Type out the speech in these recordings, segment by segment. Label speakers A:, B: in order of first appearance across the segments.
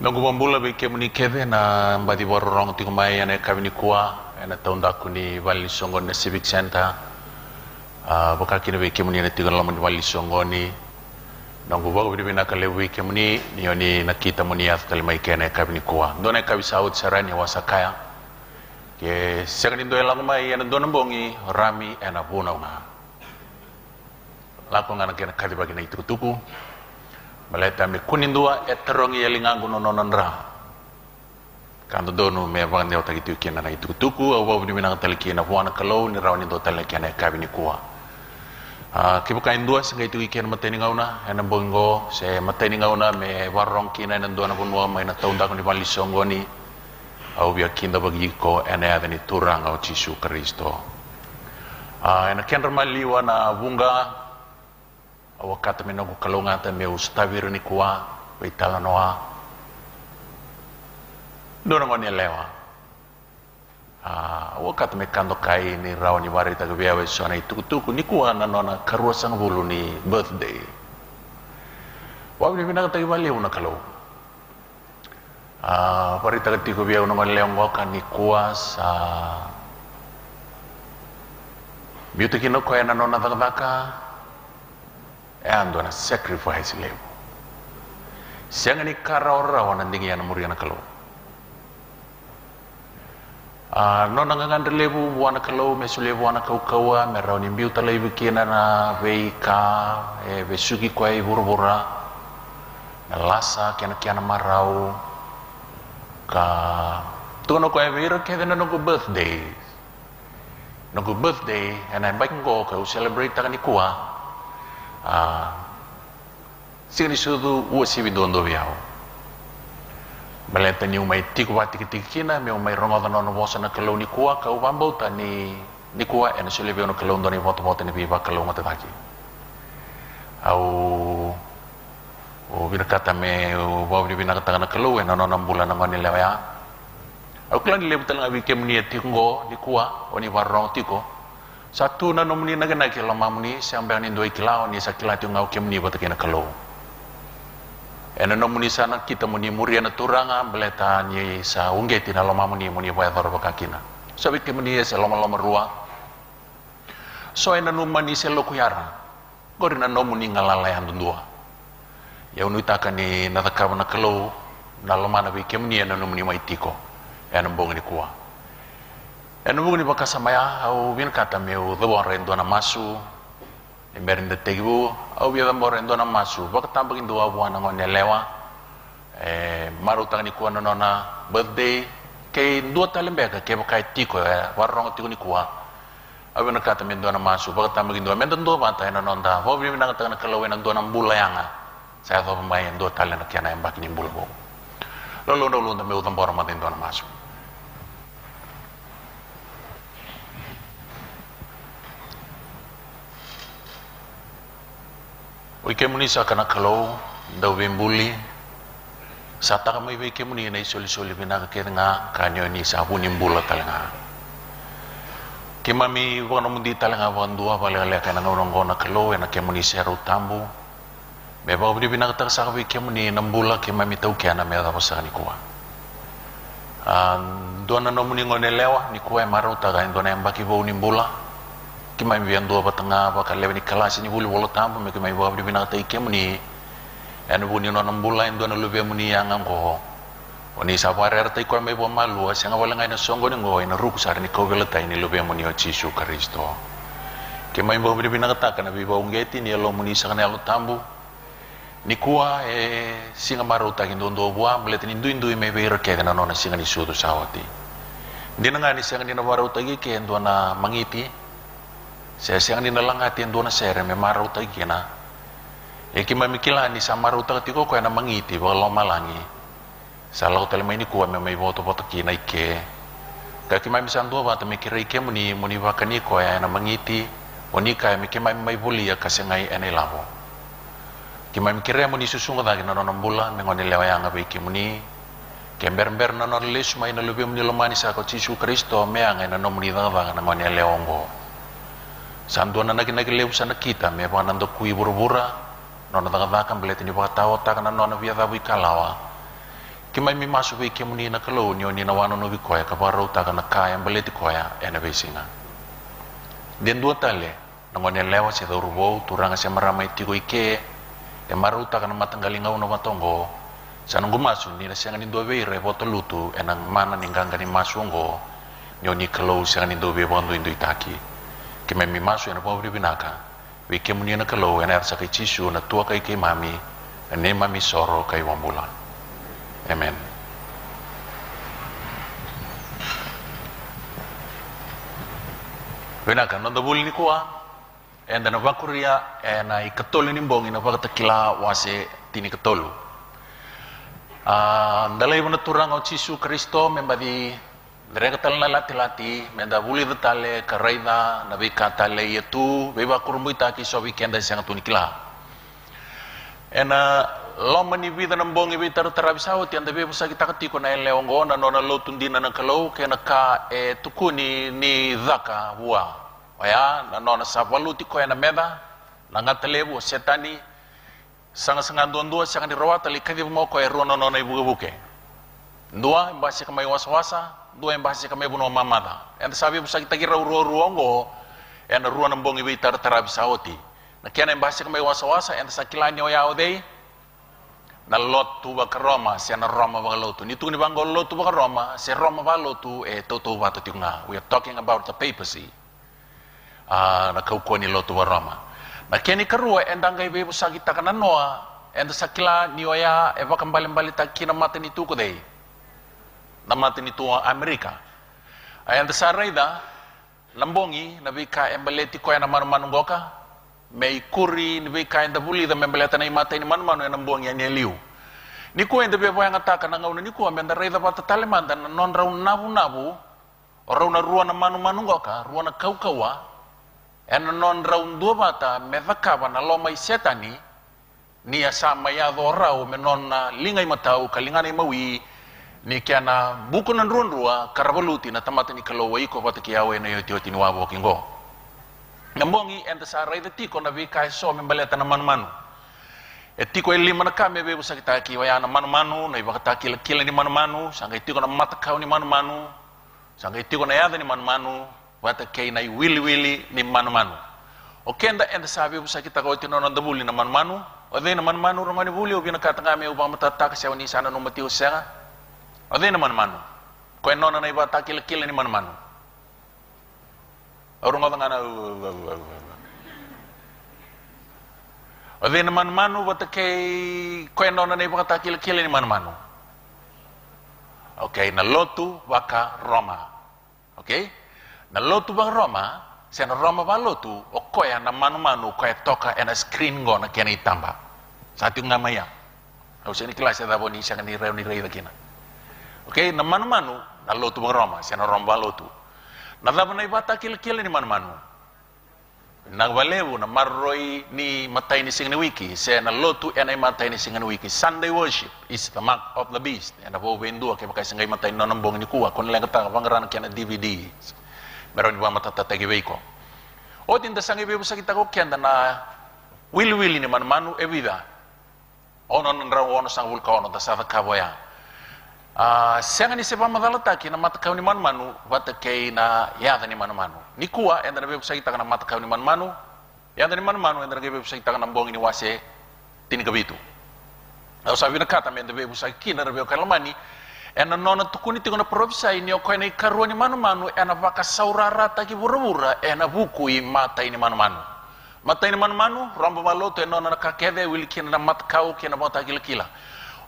A: Nongu bambula bike muni keve na mbadi warorong tiko mai ane kavini kuwa ane taunda kuni wali songo na civic center baka kini bike muni ane tiko lamani wali songo ni nongu bago bina kale bike muni ni oni nakita muni at kalmai kene kavini kuwa ndone kabisa out sarani wasakaya ke sekani ndo elang mai ane ndone bongi rami ane bona una lako ngana kene kadi bagi na itukutuku maleta me kunindua eterongi yalingangu nononra kando donu me bang ne otagi tu kiana na itukutuku au babu ni minang taliki na buana kalau ni rawani do talaki na kabini kuwa kibuka indua singa itu kiana mateni ngauna ena bongo se mateni ngauna me warong kina na dona bunwa mai na taunda ko ni bali songoni au bia kinda bagi ko ena ada ni turang au Yesu Kristo ena kian maliwa na bunga wakata menogu kalongata me ustaviru ni kuwa waitala noa dona ngoni lewa wakata me kando kai ni rawani wari taga biawe sona itukutuku ni kuwa na nona karua sang bulu ni birthday wabi bina kata ibali una kalau wari taga tiku biawe ngoni lewa ngoka ni kuwa sa beauty kino koya na nona taka and wana sacrifice lebu sianga ni karaora wana ndingi yana muriana kalau nona ngangande lebu wana kalau mesulebu wana kawa merau ni biuta lebu kina na veika vesugi kwa bura-bura na lasa kiana marau ka tuno kwa vira kevin no birthday and I'm back go ka celebrate takani kuwa sini sudu uasi bidondo biao maleta ni umai tiku wati kitikina me umai rongoda nono bosa na kalau ni kuwa ka ubambau ta ni kuwa ena sule biono kalau ndoni foto ni biba kalau ngata taki au bina kata me bawa bina kata na kalau ena nono bulan na ngani lewa au klan lebu talang abi kemni tikungo ni kuwa oni warong tiko satu na nomuni na gana kila mamuni sampai ni dua kila ni sakila tu ngau kemni batu kena kalau ena nomuni sana kita muni muria na turanga beleta ni sa ungeti na loma muni baya thor bakakina sabi kemni sa loma rua so ena nomuni se lokuyara gori na nomuni ngalalayan dua ya unutaka ni natakaba na kalau na loma na bi kemni ena nomuni maitiko ena bongi ni kuwa enu bugni baka samaya au bin kata meu the warren dona masu emberin de tegibu au bia warren dona masu baka tambagin dua buana ngone lewa maru tangni kuwa nona birthday ke dua talembe ka ke baka tiko warong tiko ni kuwa au bin kata men dona masu baka tambagin dua men dua banta ena nonda ho bin nang tangna kalau ena dona bulayanga saya tho pemain dua talen kiana embak ni bulbo lolo meu tambor matin dona masu Wike muni sa kana kalau daw bimbuli sa taka may wike muni na isoli bina ka nga kanyo ni sa hunim bula talanga kimami wano mundi talanga wan dua balale kana ngorong na kalau na kemuni seru tambu me ba budi bina ka sa wike muni nambula kimami tau kana me da sa ni kuwa dona no muni ngone lewa ni kuwa maru taga dona embaki bo nimbula kimai bian dua batanga bakal lewe ni kelas ni bulu tampu me kimai bawa di binang tai kemuni anu buni no nambula indo na lube muni yang angko oni sapare artai ko me bo malu asanga wala ngai na songo ni ngoi na ruku sar ni ko vela tai ni lube muni o Yesu Kristo kimai bawa di binang ta kana bi bawa ngeti ni lo muni sakana lo tambu ni kuwa singa maru ta kindo ndo bua mlet ni ndu me be ke na no na singa ni sudu sawati dina ngani singa ni na maru ta gi ke ndo na mangiti saya siang di nalang hati dona sere me maru ta kina kima mikila ni sa maru ta tiko ko na mangiti ba lo malangi salau tele mai ni ko me mai boto kina ike ka kima misan do ba ta mikira ike muni ba kani ko ya na mangiti oni ka mi kima mai buli ya kasengai ene lavo kima mikira muni susunga da kina no bulan me ngoni lewa yang abe muni kember no les mai na lubi muni lomani sa ko Yesu Kristo me ang na no muni da ba na ngoni leongo sanduan na nagilelew sa nakita me pa nando kui bura-bura no natangatakan belet ni baka tao takana no na via dawi kalawa Kimai mi masu vi kemuni na kalau ni na wano no vi koya ka barau ta kana kaya baleti koya ena vesinga. Den dua tale na ngone lewa se do rubo turanga se maramai tigo ike e maru ta kana matanggalinga uno matongo sanungu masu ni na senga ni do ve re boto lutu enang mana ninganga ni masu ngo nyoni kalau senga ni do ve bondo indu itaki. Kimai mi masu ena pobri binaka vi kemuni na kalau ena arsa kai chisu na tua kai ke mami ene mami soro kai wambula. Amen. Benaka nanda buli ni kuah, enda na bakuria, ena ikatolu ni mbongi na bakatakila wase tini katolu. Dalai mana turang au Yesus Kristo membadi mereka talna lati-lati, menda buli detale karaida nabi katale itu, beba kurumbuita ki sobi kenda sangat tunikila. Ena loma ni vida ng bongi bitar tarabisawat yan dabi sa kita katiko na leongo na nona lotun din na kalau kaya naka tukuni ni dhaka huwa waya na nona sa waluti ko na meda nangatalebu setani sanga dua sanga ni rawat ali kadi mo ko rono nona ibuke dua mbasi kamay waswasa dua mbasi kamay buno mamada and sabi sa kita kira ruongo and ruan ng bongi bitar tarabisawati na kaya mbasi kamay waswasa and sa kilanyo yao day na lotu ba Roma se na Roma ba lotu ni tu ni bangol lotu ba Roma se Roma ba lotu toto ba to tinga. We are talking about the papacy na kauko ni lotu ba Roma na keni karua endang gai be sa kita kana noa and sakila ni oya e ba kambali ta kina mate ni tu ko dei na mate ni tu Amerika and sa raida lambongi na bika embaleti ko na manu goka may kuri ni be kain da buli da membeleta na imata ni manu na buang yan liu ni ko ende be ba nga taka na ngauna ni ko amenda reda ba tataleman da non raw nabu raw na ruwa na manu goka ruwa na kaukawa en non raw dua bata me vakaba na loma setani ni asama ya do raw me non na lingai matau kalingana mawi ni kiana buku nan ruwa karabaluti na tamata ni kalowai ko bata kiawe na yoti ni wabo kingo ngambongi enta sa raida tiko na vi kai so membaleta na manu tiko eli mana kame be busa kita ki waya na manu na iba kata kila ni manu sanga tiko na mata kau ni manu sanga tiko na yada ni manu wata kei na wili ni manu okenda enta sa be busa kita ko tino na dabuli na manu ode na manu rongani buli obi na kata ngame ubang mata ta kasi ni sana no matiu sera ode na manu ko nona na iba ta kila ni manu orang ngomong ana ode na manu bata kay kweno na iba kata kila ni manu okay na lotu baka Roma okay na lotu baka Roma sa na Roma ba lotu o koya na manu koya toka ena screen go na kena itamba sa ating ngamaya au sa ni klase da boni sa ni reo da kina okay na manu na lotu baka Roma sa na Roma ba lotu nadaba na ibata kila ni manu nagbalebu na marroi ni matay ni singa wiki se na lotu enay matay ni singa wiki Sunday worship is the mark of the beast and abo bendua kay makay singay matay no nambong ni kuwa kun lang kata pangaran kaya na DVD meron ba matatatagi ko o tinda sangay bebo sa kita ko kaya na wili ni manu evida ono nang rawono sang vulkano ta sa kaboya senga ni sepa madalata ki na matakaw ni manu wata kay na yada ni manu ni kuwa enda na bebo sa kita na matakaw ni manu yada ni manu enda na bebo sa kita na mbong ni wase tinikabitu au sabi na kata enda bebo sa kina na bebo kalamani enda nona tukuni tingo na profisa ini o koy na ikaruan ni manu enda baka saurara taki bura enda bukui matay ni manu matay ni manu rombo maloto enda nona kakede wili kina na matakaw kina bota kila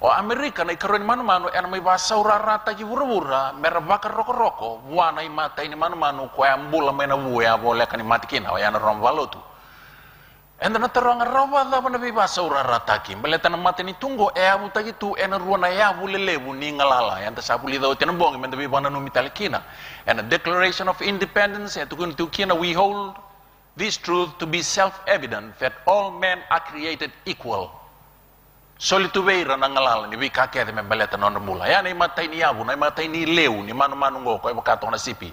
A: o Amerika na ikaruan ni manu ena may basa urarata ki bura merabaka roko buana i mata ini manu ko ambula mena buya boleh kan mati kina o yana rombalo tu enda na terang rawa da bana bi basa urarata ki beleta na mata ni tunggo abu tagi tu ena ruana ya bulelebu ni ngalala yang tasapuli da otin bong men bi bana no mitali kina and a declaration of independence and to kina we hold this truth to be self-evident that all men are created equal. Solituveira na ngalala ni wika kete membeleta non mula ya na imatay ni yabu na imatay ni leu ni manu ngo ko bakato na sipi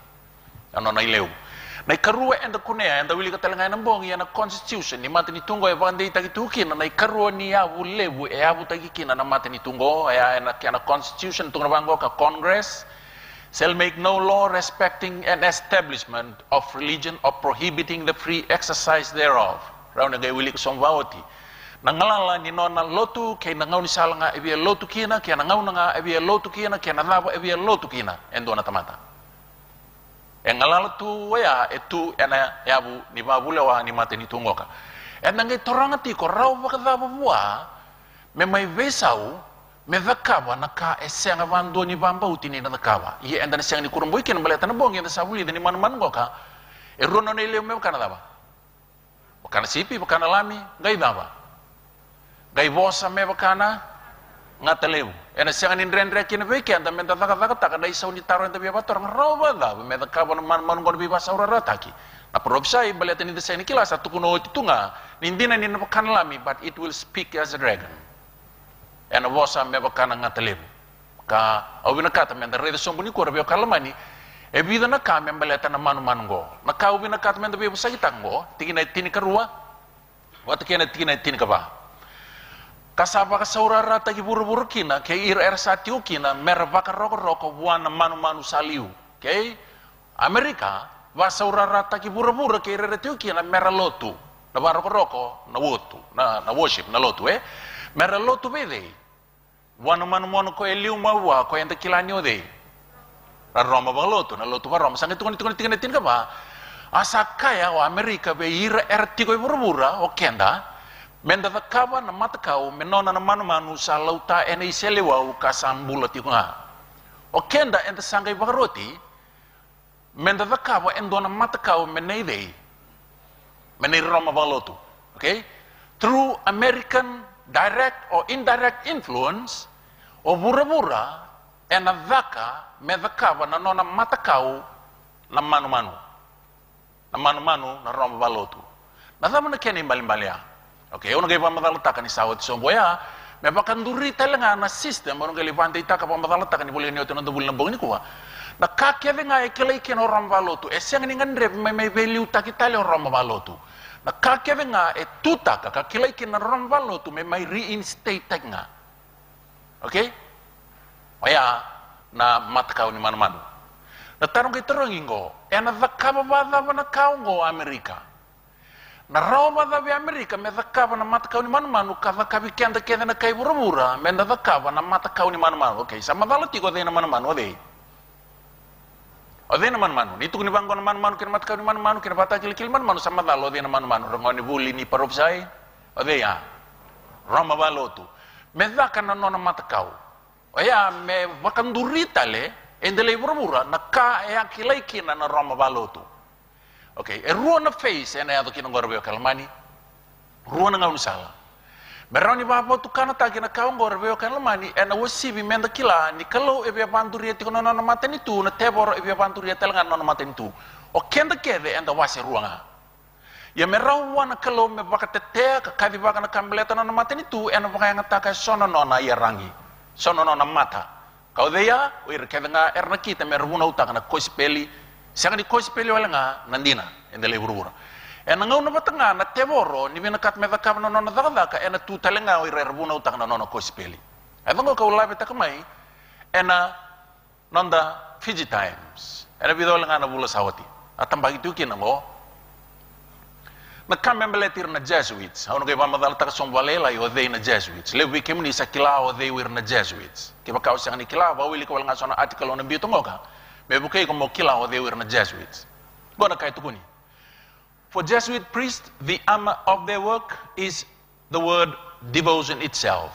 A: ano na ileu Na ikarua enda kunea enda wili katalenga na mbongi ya na constitution ni mate ni tungo ya vande itaki tukina na ikarua ni abu lebu e abu taki kina na mate ni tungo ya na constitution tungo bango ka congress shall make no law respecting an establishment of religion or prohibiting the free exercise thereof. Rauna gay wili kusomvaoti. Nangalala ni nona lotu kay nangaw ni sala nga ebia lotu kina kaya nangaw nga ebia lotu kina kaya nangaw ebia lotu kina endo na tamata. Engalala tu waya etu ena yabu ni babule wa ni mate ni tungoka. Enangai torangati ko raw bakadaba bua me mai vesau me vakaba naka esenga vando ni bamba utini na nakaba. Ye enda ni senga ni kurumboy ken baleta na bongi enda sabuli ni man goka. E rono ne le me kana daba. Bakana sipi bakana lami gai daba. Gai vosa me bakana ngataleu ena senga ni rendre kin veke anda menta taka taka dai sau ni taro enda biaba tor ngroba da me nakaba man gon biba saura rataki. Na probsai baleta ni deseni kila satu kuno titunga nindina ni bakana lami but it will speak as a dragon. Ena vosa me bakana ngataleu ka awina kata menda rede sombuni ko rabio kalamani e vida na ka me baleta na manu go na ka awina kata menda biaba sagitango tingina tini karua wata kena tingina tini kaba kasaba ka saurara tagi buru-buru kina ke ir satiu kina merbaka roko buana manu saliu ke Amerika va saurara tagi buru-buru ke ir tiu kina meralotu na roko na wotu na worship na lotu meralotu bede buana manu ko eliu mawa ko enta kilani ode roma balotu na lotu roma sangat tukun tin ba asakaya o Amerika be ir tiko buru-buru o kenda menda vakaba na matakau menona na manu salauta ene iselewa kasambula tikunga o kenda enta sangai bagaroti menda vakaba endona matakau menei roma balotu okay through American direct or indirect influence o bura ena vaka me vakaba na nona matakau na manu na roma balotu na zamana kene mbali-mbali. Okay, ono gay pamadalata kan isawat somboya, me bakan duri talenga na system ono gay levante itaka pamadalata kan boleh nyoto no dubul nambong ni kuwa. Na kakya nga ekelay ken oram balotu, esyang ni ngandre may value takitali oram balotu. Na kakya nga etutaka kakilay ken oram balotu may reinstate nga. Okay? Kaya na matakaw ni manu-manu. Na tarong kay tarongin ena vakaba na kaungo Amerika. Na Roma da Amerika me vakaba na matakau ni manu-manu ka vakabi kenda na kay bura me na vakaba na matakau ni manu-manu. Okay, sama dalati ko na manu-manu ode na manu-manu ni tukuni bangko na manu-manu kin matakau ni manu-manu kin bata kil manu-manu sama dalo ode na manu-manu rongo ni buli ni paropsai ode ya Roma balotu me vaka na nona matakau oya me vakandurita le endele bura na ka ya kilay kina na Roma balotu. Okay, ruang na face ena yato kinong gorbeo kalmani, ruang na ngaunusala. Meron ni bapa tu kana tagi na kaung gorbeo kalmani ena wasibi menda kila ni kalau ebe banturia ti kono na maten itu na tebor ebe banturia telangan na maten itu. O kenda kede enda wase ruanga. Ya merau wana kalau me baka tete ka kadi baka na kambeleta na maten itu ena baka yang taka sono na ya rangi. Sono na mata. Kau deya wir keda erna kita meruna utang na kospeli. Siang di kospeli wala nga nandina endele buru-buru. Ena ngau na batanga na teboro ni binakat me vakab na nona daka ena tu talenga o irerbuna utang na nona kospeli. Eva ngo kaula beta kamai ena nonda Fiji Times. Ena bidol nga na bula sawati. Atambagi tu kina mo. Na kamembeletir na Jesuits. Ano kay pamadal ta sombalela yo they na Jesuits. Lewi kemni sa kilao they were na Jesuits. Kiba kaw siang ni kilao wili ko wala nga sona article on biyo tungoka. Mebukay ko mo kilao they were na Jesuits. Gona kay tukuni. For Jesuit priests, the aim of their work is the word devotion itself.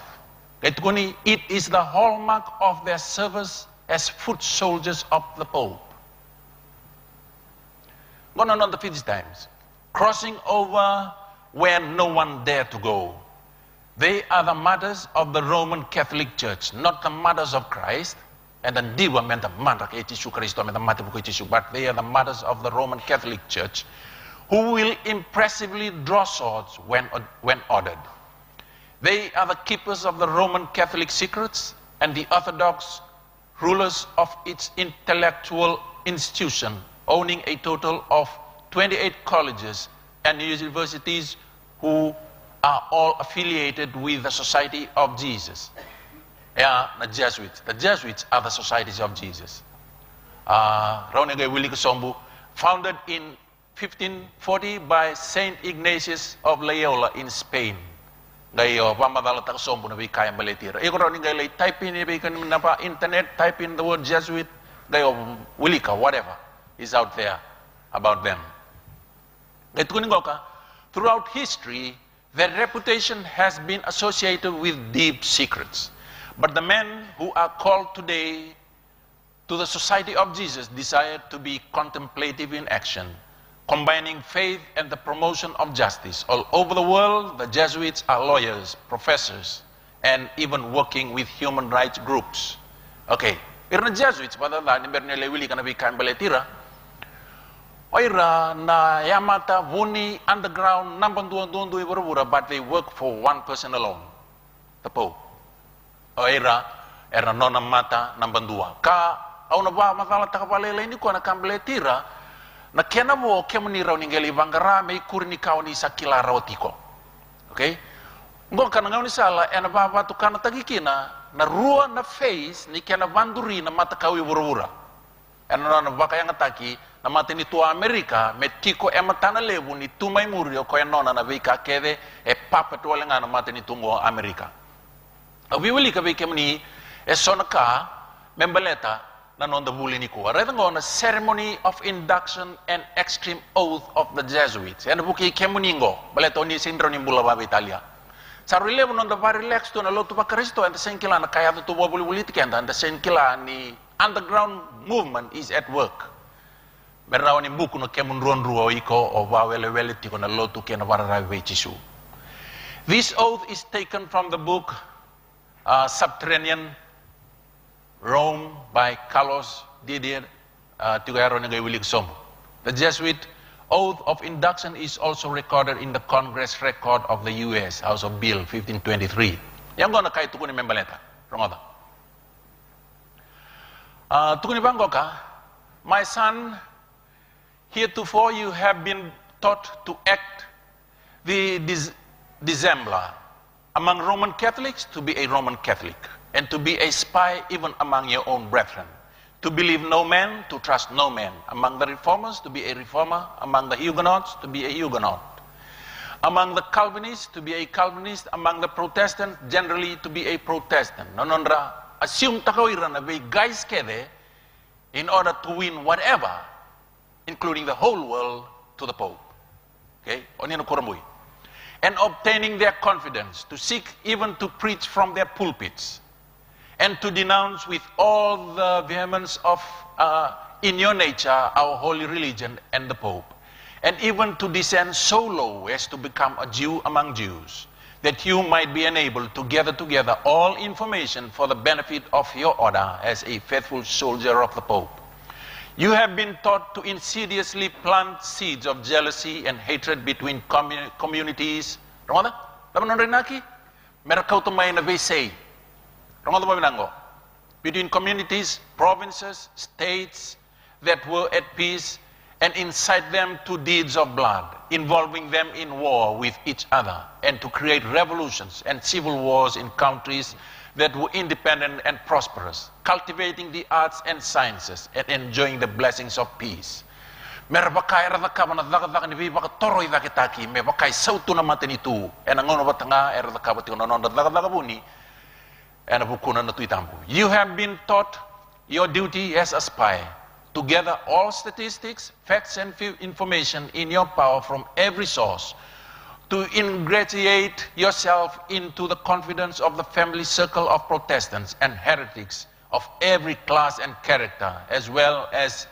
A: Kay tukuni, it is the hallmark of their service as foot soldiers of the Pope. Gona on the Fiji Times. Crossing over where no one dared to go. They are the mothers of the Roman Catholic Church, not the mothers of Christ. And then diwa menta mandak Yesus Kristus menta mati buku Yesus, but they are the mothers of the Roman Catholic Church, who will impressively draw swords when ordered. They are the keepers of the Roman Catholic secrets and the Orthodox rulers of its intellectual institution, owning a total of 28 colleges and universities who are all affiliated with the Society of Jesus. Yeah, the Jesuits. The Jesuits are the Societies of Jesus. Raunegay Willie Kasombu, founded in 1540 by Saint Ignatius of Loyola in Spain. Gayo pamadala ta Kasombu na bi kaya baletira. Iko raunegay lay type in na pa internet, type in the word Jesuit, gayo Wilika, whatever is out there about them. Throughout history, their reputation has been associated with deep secrets. But the men who are called today to the Society of Jesus desire to be contemplative in action, combining faith and the promotion of justice. All over the world, the Jesuits are lawyers, professors, and even working with human rights groups. Okay, irna Jesuits, pada la ni bernele wili kana bi kan baletira. Oira na Yamata Vuni underground number 2 but they work for one person alone, the Pope. Oira era nona mata number 2. Ka au na ba matala takapalele ini ko na kambeletira na kena mo kemuni raw ningeli bangara may kurni kawni sa kilarotiko. Okay? Ngo kana ngawni sala ena ba tu kana tagikina na rua na face ni kena banduri na mata kawi wura. Ena na baka yang ataki na mata ni tua Amerika metiko ematana lebu ni tumay murio ko enona na vika kede e papa to lenga na mata ni tungo Amerika. Awiwili ka vike mni e sonaka membeleta na nonda buli ni ko. Reta ngona ceremony of induction and extreme oath of the Jesuits. Ena buki kemuningo baleto ni sindro ni bula ba Italia. Sarule nonda ba relax to na lotu pa Kristo and the senkila na kaya to bobuli politika and the senkila ni underground movement is at work. Beraw ni buku no kemun ronruo iko o wawele tiko na lotu kena warara vechisu. This oath is taken from the book Subterranean Rome by Carlos Didier Tigaro Negay Wilig Sombo. The Jesuit oath of induction is also recorded in the Congress record of the U.S. House of Bill 1523. Yang gona kay tukuni membaleta. Rongoda. Tukuni bangoka, my son, heretofore you have been taught to act the dissembler among Roman Catholics, to be a Roman Catholic, and to be a spy even among your own brethren, to believe no man, to trust no man, among the reformers to be a reformer, among the Huguenots to be a Huguenot, among the Calvinists to be a Calvinist, among the Protestants generally to be a Protestant. Nonondra assume takawira na be guys kede in order to win whatever, including the whole world, to the Pope. Okay? Onino kurambui. And obtaining their confidence, to seek even to preach from their pulpits, and to denounce with all the vehemence of in your nature our holy religion and the Pope, and even to descend so low as to become a Jew among Jews, that you might be enabled to gather together all information for the benefit of your order as a faithful soldier of the Pope. You have been taught to insidiously plant seeds of jealousy and hatred between communities. Rongoda? Laman rin naki? Merakau tumay na say. Rongoda ba binango? Between communities, provinces, states that were at peace, and incite them to deeds of blood, involving them in war with each other, and to create revolutions and civil wars in countries that were independent and prosperous, cultivating the arts and sciences, and enjoying the blessings of peace. Merbakai radaka manadaka ni baka toroy dakitaki, me bakai sautu na matenitu, and angono batanga eradaka batino non dadaka buni, and abukuna na tuitambu. You have been taught your duty as a spy, to gather all statistics, facts, and information in your power from every source, to ingratiate yourself into the confidence of the family circle of Protestants and heretics of every class and character, as well as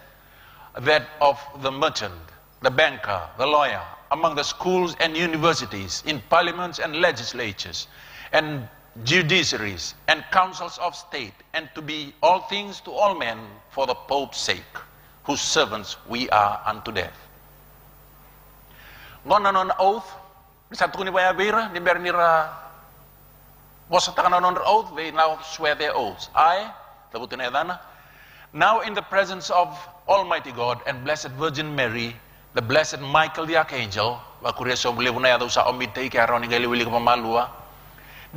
A: that of the merchant, the banker, the lawyer, among the schools and universities, in parliaments and legislatures, and judiciaries, and councils of state, and to be all things to all men for the Pope's sake, whose servants we are unto death. Gona non oath, satu ni baya bira, ni bernira, was on oath, they now swear their oaths. I, now in the presence of Almighty God and Blessed Virgin Mary, the blessed Michael the Archangel,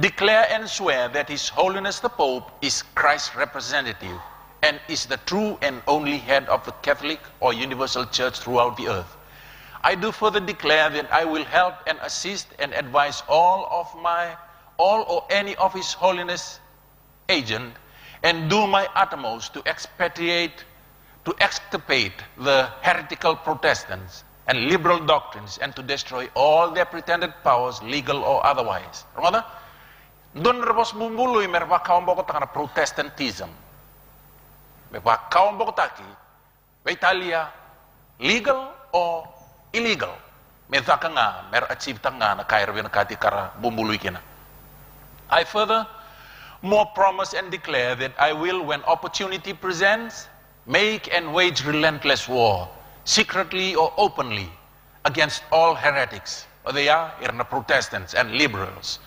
A: declare and swear that His Holiness the Pope is Christ's representative and is the true and only head of the Catholic or Universal Church throughout the earth. I do further declare that I will help and assist and advise all or any of His Holiness agent and do my utmost to extirpate the heretical Protestants and liberal doctrines and to destroy all their pretended powers, legal or otherwise. Remember? Don rebos mumbului merba kaum boko takana Protestantism. Merba kaum boko taki, Italia legal or illegal. Merta nga mer achieve tanga na kair bin kati kara bumbului kina. I further more promise and declare that I will, when opportunity presents, make and wage relentless war, secretly or openly, against all heretics, or they are Protestants and liberals,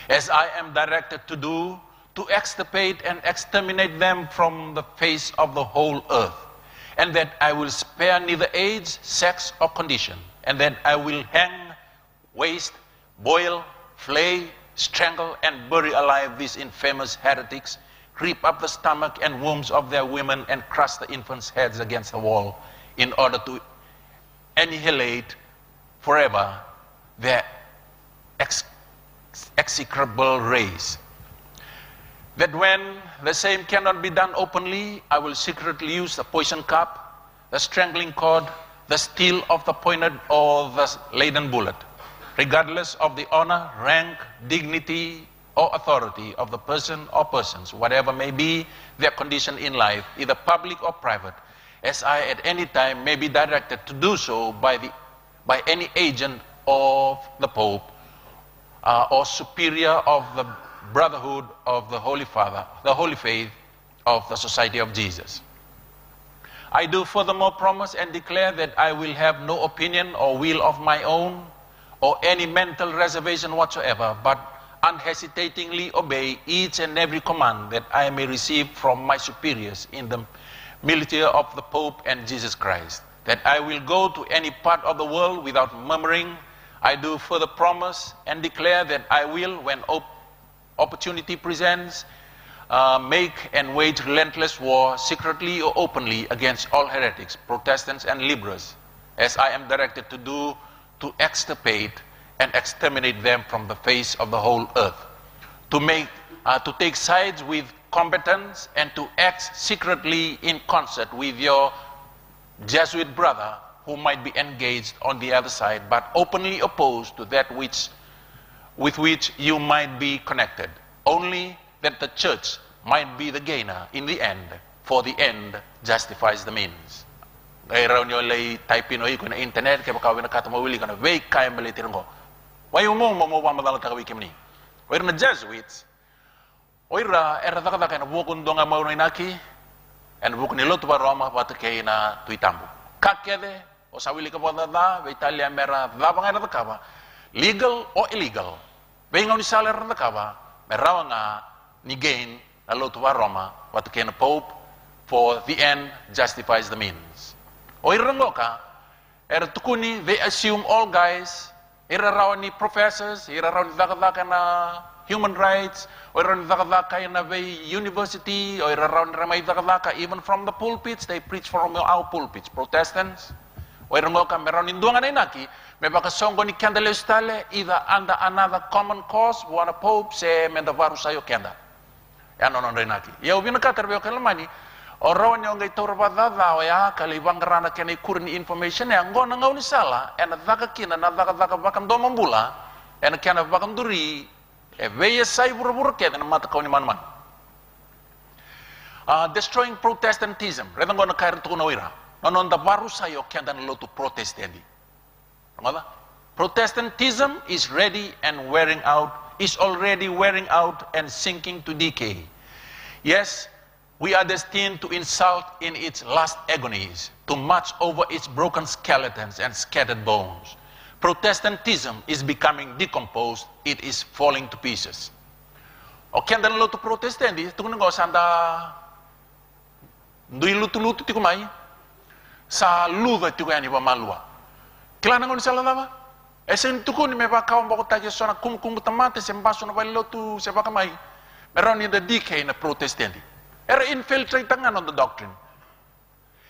A: as I am directed to do, to extirpate and exterminate them from the face of the whole earth, and that I will spare neither age, sex, or condition, and that I will hang, waste, boil, flay, strangle, and bury alive these infamous heretics, rip up the stomach and wombs of their women, and crush the infants' heads against the wall, in order to annihilate forever their execrable race. That when the same cannot be done openly, I will secretly use the poison cup, the strangling cord, the steel of the pointed or the laden bullet, regardless of the honor, rank, dignity, or authority of the person or persons, whatever may be their condition in life, either public or private, as I at any time may be directed to do so by any agent of the Pope or superior of the Brotherhood of the Holy Father, the Holy Faith of the Society of Jesus. I do furthermore promise and declare that I will have no opinion or will of my own or any mental reservation whatsoever, but unhesitatingly obey each and every command that I may receive from my superiors in the military of the Pope and Jesus Christ, that I will go to any part of the world without murmuring. I do further promise and declare that I will, when opportunity presents, make and wage relentless war, secretly or openly, against all heretics, Protestants and liberals, as I am directed to do, to extirpate and exterminate them from the face of the whole earth, to take sides with combatants and to act secretly in concert with your Jesuit brother who might be engaged on the other side, but openly opposed to that with which you might be connected, only that the church might be the gainer in the end, for the end justifies the means. Gairaw nyo lay type ino ko na internet kaya baka na katamawili ka na way kaya malitiran ko. Wayo mo madalang tagawikim ni. Wait na Jesuits. Oira era taka kaya na bukun do nga maunay naki and bukun nilo tuwa Roma pati kaya na tuitambo. Kakyade o sawili ka po da Italia mera da bang era taka legal or illegal. Bengaw ni saler na taka merawa nga ni gain na lo tuwa Roma pati kaya na Pope, for the end justifies the means. O irango ka, tukuni, they assume all guys, iraraw ni professors, iraraw ni dakadaka na human rights, o iraraw ni dakadaka na university, o iraraw ni ramay dakadaka, even from the pulpits, they preach from our pulpits, Protestants. O irango ka, meron ninduangan na inaki, may bakasonggo ni kenda leustale, either under another common cause, buwana Pope, se mendavaru sayo kenda. Yan onon rin naki. Yaw binakatarbiyo kalamani, orang yang ngay torbadada ya kalibang karana kena kurni information yang go nangaw ni sala en adaka kina na adaka bakam do mambula en kena bakam duri e veye sai buru kena mata kau ni man destroying Protestantism redang go na kair tu nawira nonon da baru sayo kena lo tu protest endi ngada Protestantism is already wearing out and sinking to decay. Yes, we are destined to insult in its last agonies, to march over its broken skeletons and scattered bones. Protestantism is becoming decomposed, it is falling to pieces. O kaya dan lo to protestanti, ito kung sanda dui lutu ti kumai, sa luva ti kaya ni pamalwa. Kila nangon sala lava. Esen tukuni me ba kaum bako tagi sona kum tamate sembaso na lotu se ba kamai. Meron in the DK na protestanti. Era infiltrate tangan on the doctrine.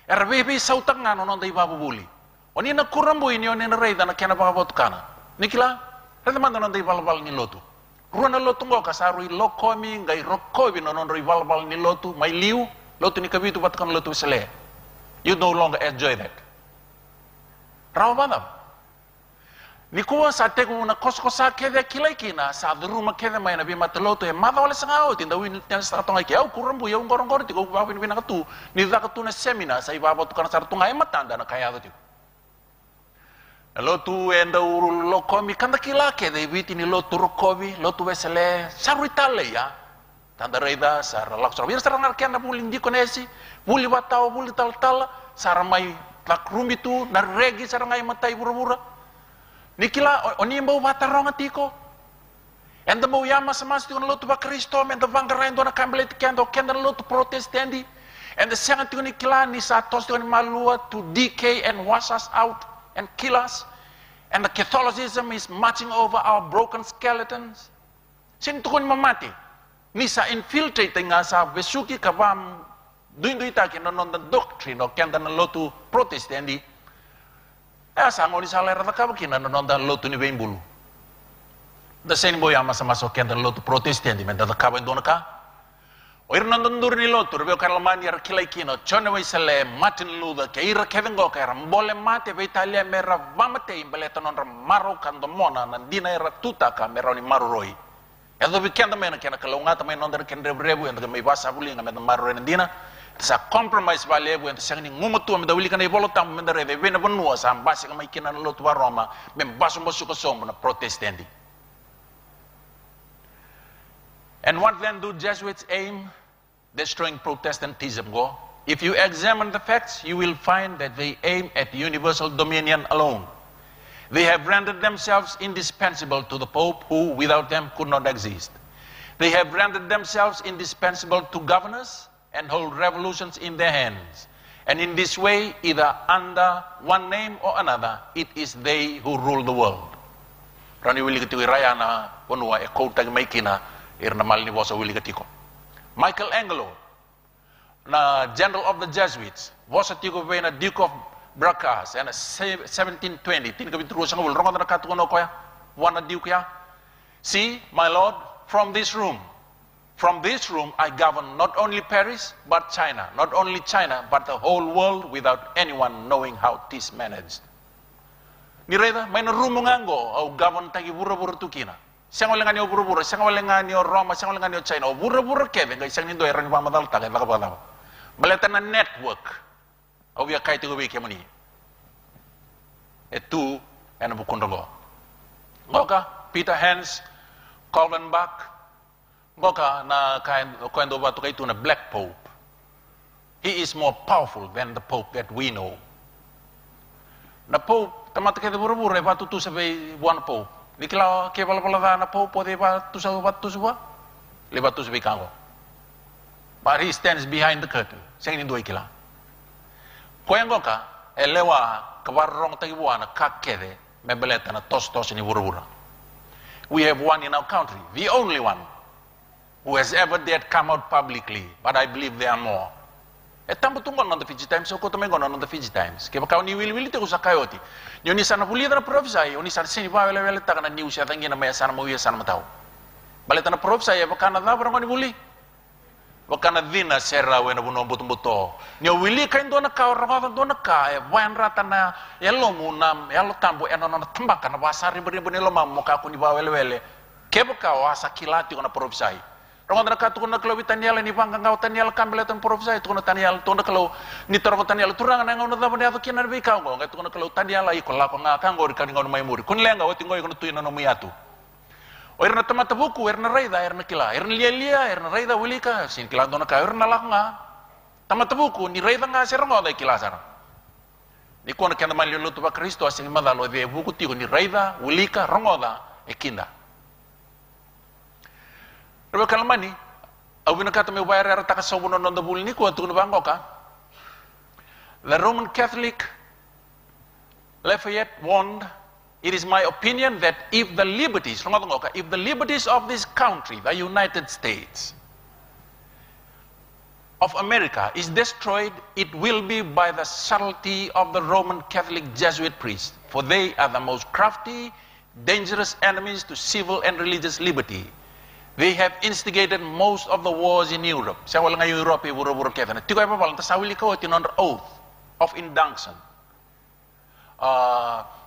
A: Era bebe sautangan on the ibabu buli. Oni na kurambo ini oni na reida na kena ba kana. Nikila, reda manda on the ibalbal ni lotu. Ruana lotu ngoka saru lokomi ngai rokobi no non ibalbal ni lotu mai liu lotu ni kabitu batkan lotu sele. You no longer enjoy that. Rawa badam. Nikuwa sa tegu na koskosa kede kilaikina sa rumah kede mai na bi matloto e mada wala sangao tinda win tan stratonga ke au kurambu ya ngorong gorti ko ba bin binakatu ni zakatu na semina sa ibaba tu kana sartunga e matanda na kaya tu. Lotu enda uru lokomi kanda kila kede biti ni lotu rokobi lotu wesele saruitale ya. Tanda reida sar laksar bir sarangar kenda bulin di konesi buli batao buli tal saramai tak rumbitu na regi sarangai matai bura-bura. Nikila oni mbau bataronga tiko. Enda mbau yama samas tiko lotu ba Kristo men da vangara endo na kambele tikendo kenda lotu protestanti. And the second tiko nikila ni sa tos tiko malua to decay and wash us out and kill us. And the Catholicism is marching over our broken skeletons. Sin tiko ni mamati. Ni sa infiltrate nga sa besuki kabam duin taki no non the doctrine o kenda na lotu protestanti. Sa ngoni sa lera ka bakina no da lotu ni bembulu. Da sen boy ama sama so kenda lotu protestanti men da ka ba ndona ka. O irna ndur ni lotu rebe ka lamani ar kilai kino chone we sele Martin Luther ke ira kevengo ka ram bole mate be Italia mera vamate imbele tonon maro kan do mona na dina era tuta ka meroni maru roi. Edo bi kenda men kena kalonga ta men onder kendre brebu en da me basa buli nga men maru en dina. Sa compromise valeu en sa ni ngumutu am dawili kan ibolo tam men dare be na bonua sa basi ka mai kinan lot wa Roma men baso mo suko som na protestanti. And what then do Jesuits aim? Destroying Protestantism go. If you examine the facts, you will find that they aim at universal dominion alone. They have rendered themselves indispensable to the Pope, who without them could not exist. They have rendered themselves indispensable to governors and hold revolutions in their hands. And in this way, either under one name or another, it is they who rule the world. Rani wili kati raya na ponua e kouta maikina irna malni bosa wili katiko. Michelangelo, na general of the Jesuits, was a tiko na Duke of Bracas and 1720. Tin kabi turu sang wul rongo na katuno koya wana duke ya. See, my lord, from this room I govern not only Paris but China, not only China but the whole world without anyone knowing how it is managed. Ni reda may na room ngango au govern tagi bura-bura tukina. Siang wala nga bura-bura, siang wala nga Roma, siang wala nga China, bura-bura kebe ngay siang nindo era ni pamadal tagay lakabalaw. Baleta na network. Au ya kay tigo be kemani. Etu ena bukundago. Ngoka Peter Hans, Calvin Bach, ngoka na kwendo ba to kay na Black Pope. He is more powerful than the Pope that we know. Na Pope tamata kay bura-bura ba tutu sabi one Pope. Nikla ke bala na Pope pode ba tu sa ba tu suba. Le ba tu sabi kango. But he stands behind the curtain. Sing nindo ikila. Koyango ka elewa kabarong tagibuana kakede mebeleta na tos ni bura-bura. We have one in our country, the only one who has ever dared come out publicly, but I believe there are more. Tambo tungon on the Fiji Times, so koto mengon on the Fiji Times. Kaya kau ni wili te usa kayoti. Ni sana pulida na profesai, ni sana sini ba wele ta kana news ya tangi na may sana mo ya sana matao. Baleta na profesai ba kana da barang ni buli. Wakana dina sera wena buno buto. Ni wili kain do na ka ora do na ka e wan rata na yelo munam yelo tambo eno na tambaka na basari beri lo mam ka ku ni ba wele. Kebo ka wasa kilati ko na profesai. Rongo na ka tukuna klo bitanial ni panggang ka tanial kambele ton profesai tukuna tanial to na klo ni toro tanial turang na ngono da bani kinar bi ka ngo ka tukuna klo tanial ai ko la ko nga ka ngori kan ngono mai muri kun lenga wati ngoy ko tuina no muyatu. O erna tamata buku erna reida erna kila erna lia erna reida wilika sin kila dona ka erna laknga tamata buku ni reida nga serongo da kila sar ni ko na kana mali lo to ba Kristo asing madalo de buku ti ni reida wilika rongoda ekinda rebe kalmani au bina kata me bayar era takasobuno non da bulni ko tu bango ka the Roman Catholic Lafayette warned, "It is my opinion that if the liberties of this country, the United States of America, is destroyed, it will be by the subtlety of the Roman Catholic Jesuit priests, for they are the most crafty, dangerous enemies to civil and religious liberty. They have instigated most of the wars in Europe." Sa wala nga Europe, buro-buro kaya na. Tiko ay papalang, tasawili ko, under oath of induction.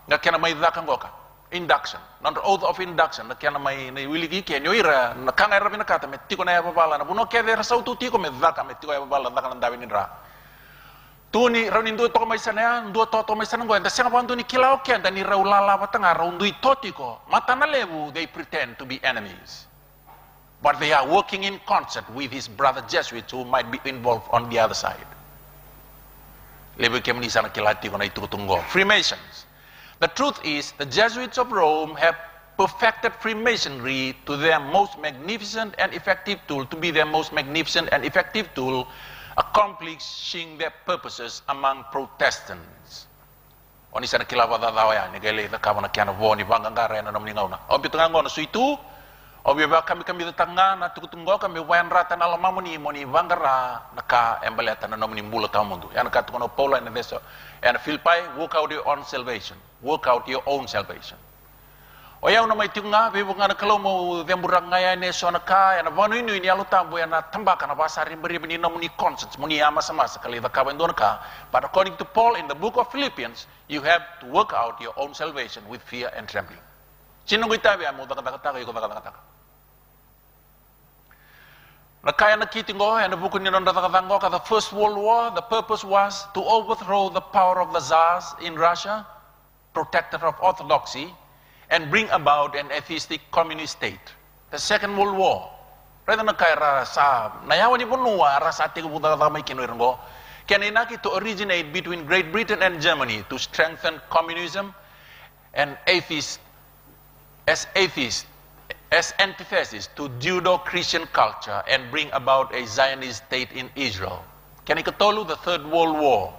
A: Nga kaya na may dakang ko ka. Induction. Under oath of induction. Na kaya na may wiligi kaya nyo ira. Nakangay rabi na kata, met tiko na ay papala. Na puno kaya dera sa utu tiko, met daka, met tiko ay papala, daka ng dawi nira. Tuni, raunin duwa to may sana, duwa to may sana ngoyan. Tasya nga pa ni kilaw kaya, dani raw lalapa tanga, raun duwi totiko. Mata na lebu, they pretend to be enemies. But they are working in concert with his brother Jesuits who might be involved on the other side. Lebu kaya manisa na kilati ko na itutunggo. Freemasons. The truth is, the Jesuits of Rome have perfected Freemasonry to their most magnificent and effective tool, accomplishing their purposes among Protestants. Oni sana kilawa dadawaya, nigele the kama na kiana voni vangangara na namningaw na. Obi tungango na suitu. Obi ba kami datanga na tukutunggo kami wayan rata na lamamuni moni vangara naka embeleta na namni mbula tamundu. Yan ka tukono Paula and Veso and Philippi, work out your own salvation. Work out your own salvation. Oyaw na may tunga, bibo nga nakalaw mo vemburang ngaya ne so naka, yan vano inu ini alu tambo yan na tambaka na basa rin beri ni namuni conscience muni ama sama sekali the kaban don ka. But according to Paul in the book of Philippians, you have to work out your own salvation with fear and trembling. Sinong itabi amo kata yuko kata. Nakaya nakitingo and the book ni non kata the First World War, the purpose was to overthrow the power of the Tsars in Russia, protector of orthodoxy, and bring about an atheistic communist state. The Second World War. Reda nakaya rasa nayawan ni punua rasa ati ko may kinuirango. Kaninaki to originate between Great Britain and Germany to strengthen communism and atheist as antithesis to Judeo-Christian culture and bring about a Zionist state in Israel. Kanikatolu, the Third World War,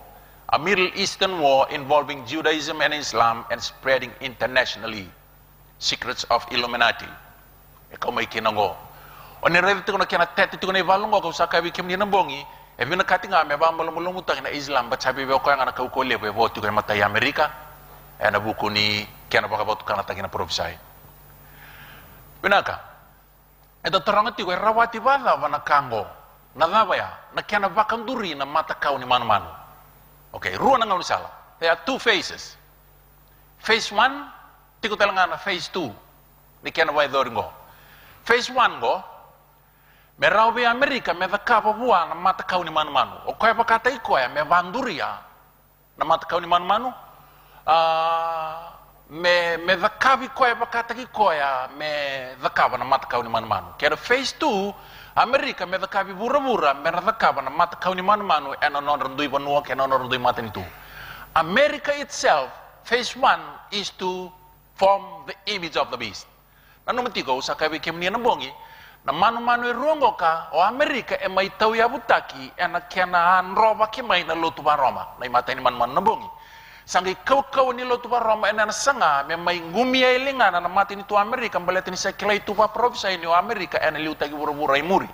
A: a Middle Eastern war involving Judaism and Islam and spreading internationally. Secrets of Illuminati. Ikaw may kinango. O nirevit ko na kinatete ko na ivalong ko sa kawi kim ni nambongi, e binakati nga may ba mulumutang na Islam, but sabi ko nga nakaukuli, we vote ko matay Amerika, e nabuko ni kaya napakaboto ka natagin na prophesy. Binaka, ito tarangati ko, rawati bala ba nakango, nadabaya, na kaya nabakang duri na matakaw ni mano-mano. Okay, ruwan nga unisala. There are two phases. Phase 1, tiko talaga na phase 2. Ni kaya nabay doon ko. Phase 1 ko, meraw ba Amerika, may vakapa buwan na matakaw ni mano-mano. O kaya pa katay ko, may vanduriya na matakaw ni mano-mano. Me vakabi ko, pakataki ko, me vakapa na matakaw ni mano-mano. Kaya phase 2, Amerika may vakabi bura-bura, may vakapa na matakaw ni mano-mano, and anonorundoy banua, kaya anonorundoy matan ito. America itself, phase 1 is to form the image of the beast. Nanumatigo sa kabikim niya nabongi, na mano-mano irungo ka, o Amerika e may tawyabutaki, e nakyanaan roba kimay na luto ba Roma, na imatay ni man-man nabongi. Sangi kaw-kaw ni luto ba Roma, e nanasanga, may ngumiyay linga na namati nito Amerika, balatin sa kilay tupa provinsa ni Amerika, e naliutagi bura-bura imuri.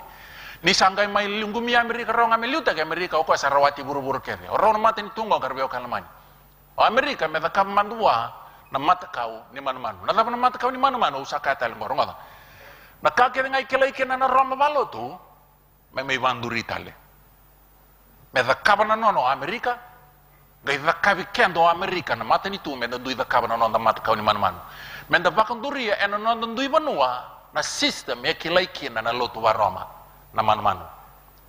A: Ni sanggay may ngumiyay Amerika, raw nga may liutagi Amerika, o kwa sa rawati bura-bura kere. O raw namati nitunggo, karbiyo kalaman. O Amerika, may nakamanduwa, na matakaw ni mano-mano. Nadapa na matakaw ni mano-mano, sa katalang gorong ata. Nakakita nga ikilay-kina na Roma balo to, may banduri tali. May dakaba na nono Amerika, gay dakabi kendo Amerika na mata ni tu, may nanduy dakaba na nono na matakaw ni mano-mano. May dabakang duriya, e na nanduy banua, na system, may kilay-kina na loto ba Roma, na mano-mano.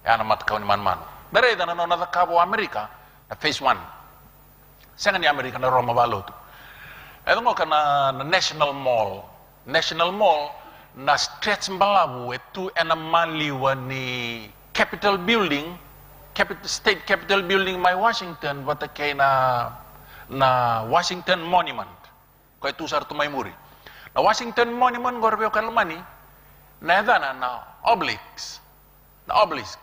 A: E na matakaw ni mano-mano. Dareda na nono na dakabo Amerika, na phase 1. Saan ni Amerika na Roma balo to? Ito nga ka na National Mall. National Mall na stretch mbalabu ito na maliwa ni Capitol Building, State Capitol Building may Washington, bata kay na Washington Monument. Kaya ito sa may muri. Na Washington Monument, gorbeyo kalamani, na edana na obelisk. Na obelisk.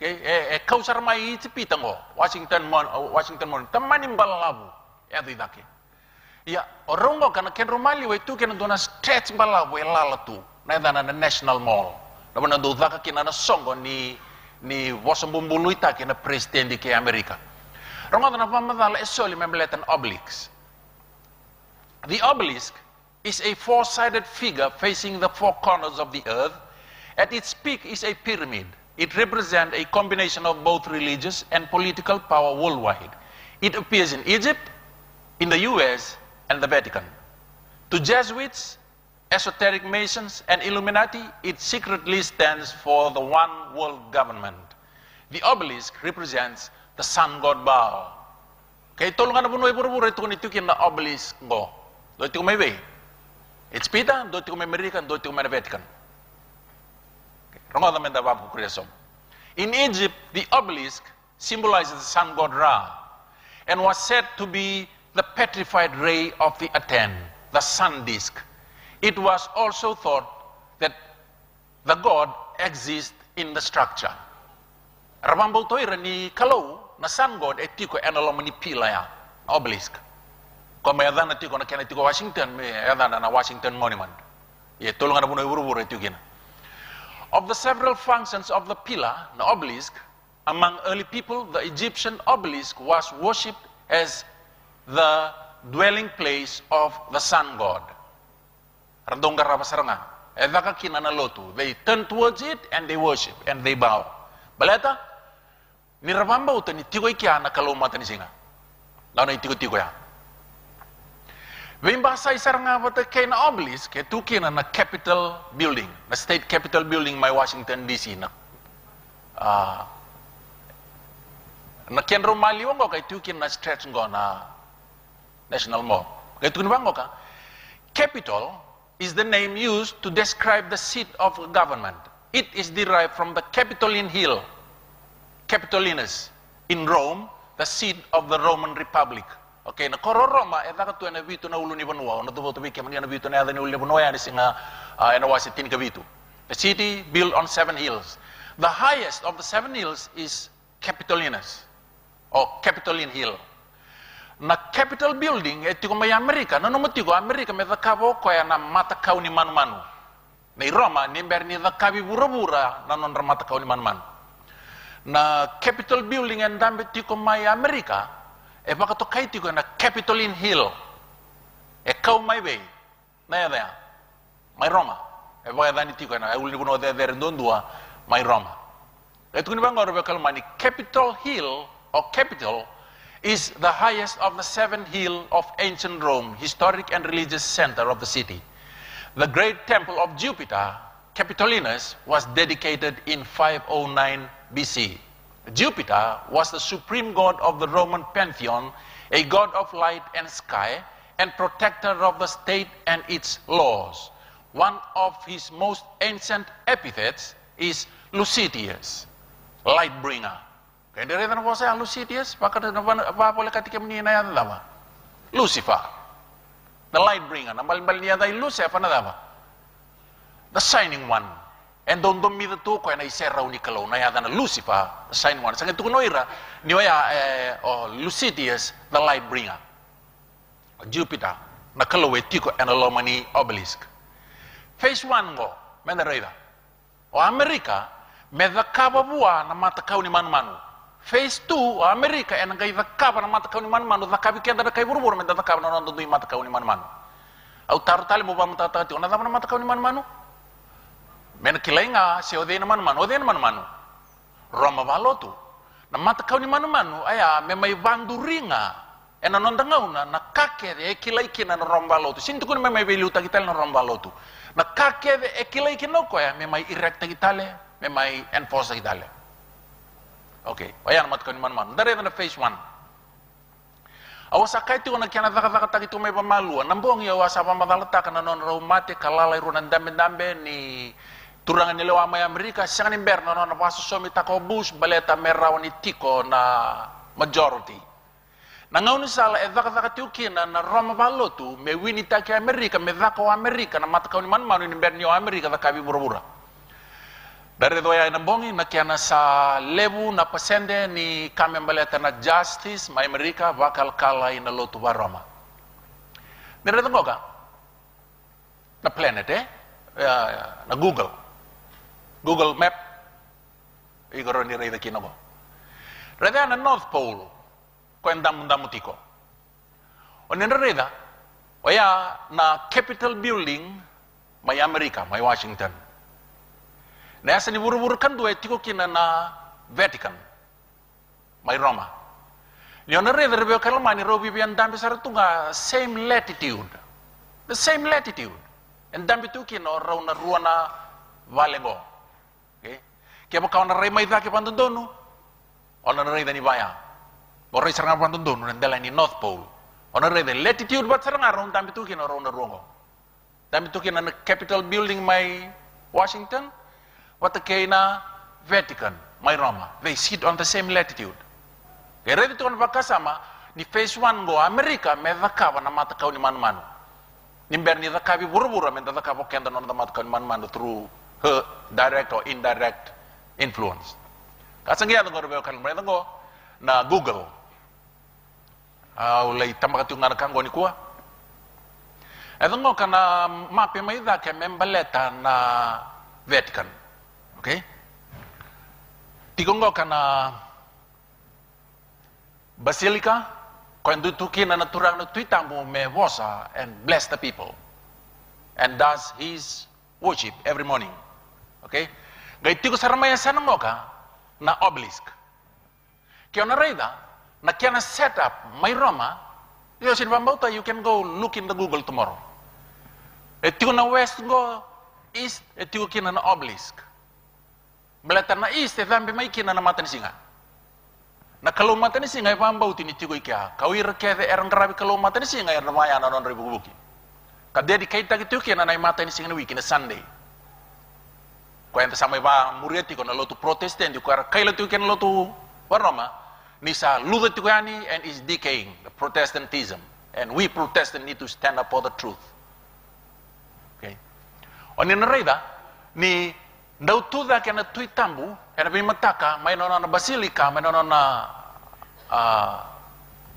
A: Okay? Kausar may itipitan ko, Washington Monument. Tamanin mbalabu. ya ditake ya orongo kana ken romali we tu ken dona stretch bala we lala tu na dana na national mall na bana do zaka kina na songo ni wasombumbulu itake na president ke Amerika rongo na pamadala esoli memletan obelisk. The obelisk is a four-sided figure facing the four corners of the earth. At its peak is a pyramid. It represents a combination of both religious and political power worldwide. It appears in Egypt, in the US, and the Vatican. To Jesuits, esoteric Masons, and Illuminati, it secretly stands for the one world government. The obelisk represents the sun god Baal. Kaya tulungan na puno iburo-buro ito nitukin na obelisk go. Do ito may way. It's Pita, do ito may American, do ito may Vatican. In Egypt, the obelisk symbolizes the sun god Ra and was said to be the petrified ray of the Aten, the sun disk. It was also thought that the god exists in the structure. Rabambol toira ni kalau na sun god etiko enalo manipila ya obelisk. Kung may adan natiko na kinatiko Washington, may adan na Washington Monument. Ye tulungan na puno iburo-buro ito gina. Of the several functions of the pillar, the obelisk, among early people, the Egyptian obelisk was worshipped as the dwelling place of the sun god. Randong garabasaranga. Edaka kinanalotu. They turn towards it and they worship and they bow. Baleta, ni rabamba uta ni tigoy kya na kalumata ni singa. Lao na itigo-tigo ya. Wimbasa isaranga bata kay na obelisk, kay tuki na Capitol building, na state Capitol building may Washington DC na ken romali wango kay tuki na stretch ngo na National Mall. Kay tuki wango ka, Capitol is the name used to describe the seat of government. It is derived from the Capitoline Hill, Capitolinus, in Rome, the seat of the Roman Republic. Okay, na koro Roma, eta katu na bitu na ulo ni Banua, na tubo tubi kaya na bitu na ada ni ulo ni Banua, yan singa na wasitin ka bitu. The city built on 7 hills. The highest of the 7 hills is Capitolinus, or Capitoline Hill. Na Capitol building, etiko may Amerika, na numutiko Amerika, may takabo ko ya na matakaw ni manu-manu. Na Roma, nimber ni takabi bura-bura, na non matakaw ni manu-manu. Na Capitol building, and dambit tiko may Amerika, baka to kay tiko na Capitoline Hill. Kau may bay. Na yada ya. May Roma. Baka dani tiko na uli buno de dua may Roma. Ito ni bang orobe kalmani Capitol Hill or Capitol is the highest of the 7 hills of ancient Rome, historic and religious center of the city. The great temple of Jupiter, Capitolinus, was dedicated in 509 BC. Jupiter was the supreme god of the Roman pantheon, a god of light and sky, and protector of the state and its laws. One of his most ancient epithets is Lucetius, light bringer. Kaya dari na po sa Lucetius, baka napapala katikim niya na yan dama. Lucifer, the light bringer. Nambal-bal niya tayo Lucifer na dama. The shining one. And don't me the two kaya na iseraw ni Kalaw na yata na Lucifer, the shining one. Sa ito kunoira, niwaya Lucetius, the light bringer. Jupiter, na Kalaw tiko and alomani obelisk. Phase 1 go, menarida. O Amerika, medakaba buwa na matakaw ni manu-manu. Phase 2, o Amerika, and ang dakaba na matakaw ni manu-manu, dakabi kaya da kay buru-buru, medakaba na nandun yung matakaw ni manu-manu. Au taro-tali mo ba matatati, o nadama na matakaw ni manu-manu? Men kilay nga si ode naman manu Roma balotu na matakaw ni manu aya may banduri nga nanondangaw na nakakede kilay kina na Roma balotu sinto ko may beluta kital na Roma balotu nakakede kilay kinoko ya may erecta kitale may enforce kitale. Okay, ayan matakaw ni manu dari na phase 1. Awas sakay ti ko nagkianataka ito may pamaluan nambong yawa sa pamadalata ka na non romate kalalay ro ng dambe-dambe ni turangan nila may Amerika sa inverno no napaso somita ko Bush baleta meraw ni tiko na majority. Nangaw ni sala edaka tiukina na Roma balotu me winita ke Amerika me dako Amerika na matakaw ni manu ni inverno Amerika da kabi bura-bura. Dari doya na bongi na kiana sa lebu na pasende ni kami baleta na justice ma Amerika bakal kalah na lotu wa Roma. Dari tengok ka? Na planet na Google Map igoro ni rei daki nago. Reda na North Pole ko endam tiko. Onin reda oya na Capitol Building may Amerika, may Washington. Na asa ni buru-buru kan dua tiko kina na Vatican, may Roma. Ni ona reda rebe kalma ni robi bian dambi saratunga same latitude. The same latitude. En dambi tu kina raw na ruana valengo. Okay? Kaya baka ona rei may daki pandondonu, ona rei dani baya. Orai sarang pandondonu nandala ni North Pole. Ona rei the latitude bat sarang aron dambi tu kina raw na ruango. Dambi tu kina na Capitol Building may Washington, wata kay na Vatican may Roma. They sit on the same latitude. Kaya rei tu kan bakasama ni phase 1 go Amerika may dhakawa na matakaw ni manu-manu. Nimber ni dhakabi buru-buru men dhakawa kenda non na matakaw ni manu-manu through her direct or indirect influence. Kasanggihan ng rebe kan mereka ngo na Google. Ulay tamakatu nga nakanggo ni kuha. Ito ngo kana mapi may da ke membaleta na Vatican. Okay? Tigo ngo kana Basilica kung tukin na naturang na tuitambo me vosa and bless the people and does his worship every morning. Okay? Gaya tigo saramaya sana ngo ka na obelisk. Kaya na reda na kaya na set up may Roma. Yosin pambauta, you can go look in the Google tomorrow. Tigo na west go east, tigo kina na obelisk. Belatan na east, dambi may kina na matan singa. Na kalau matan singa pambauti ni tigo ikia. Kawir kaya erang karabi kalau matan singa erang maya na non ribu-buki. Kadedi kaita gitu kina na matan singa na wiki na Sunday. Kaya samay ba murieti ko na lotu protestant ko kaila tu ken lotu Roma ni sa luda tu yani and is decaying the Protestantism, and we Protestant need to stand up for the truth. Okay. Onin reda ni daw tuda kana tuitambu era bimataka may nono na basilika may nono na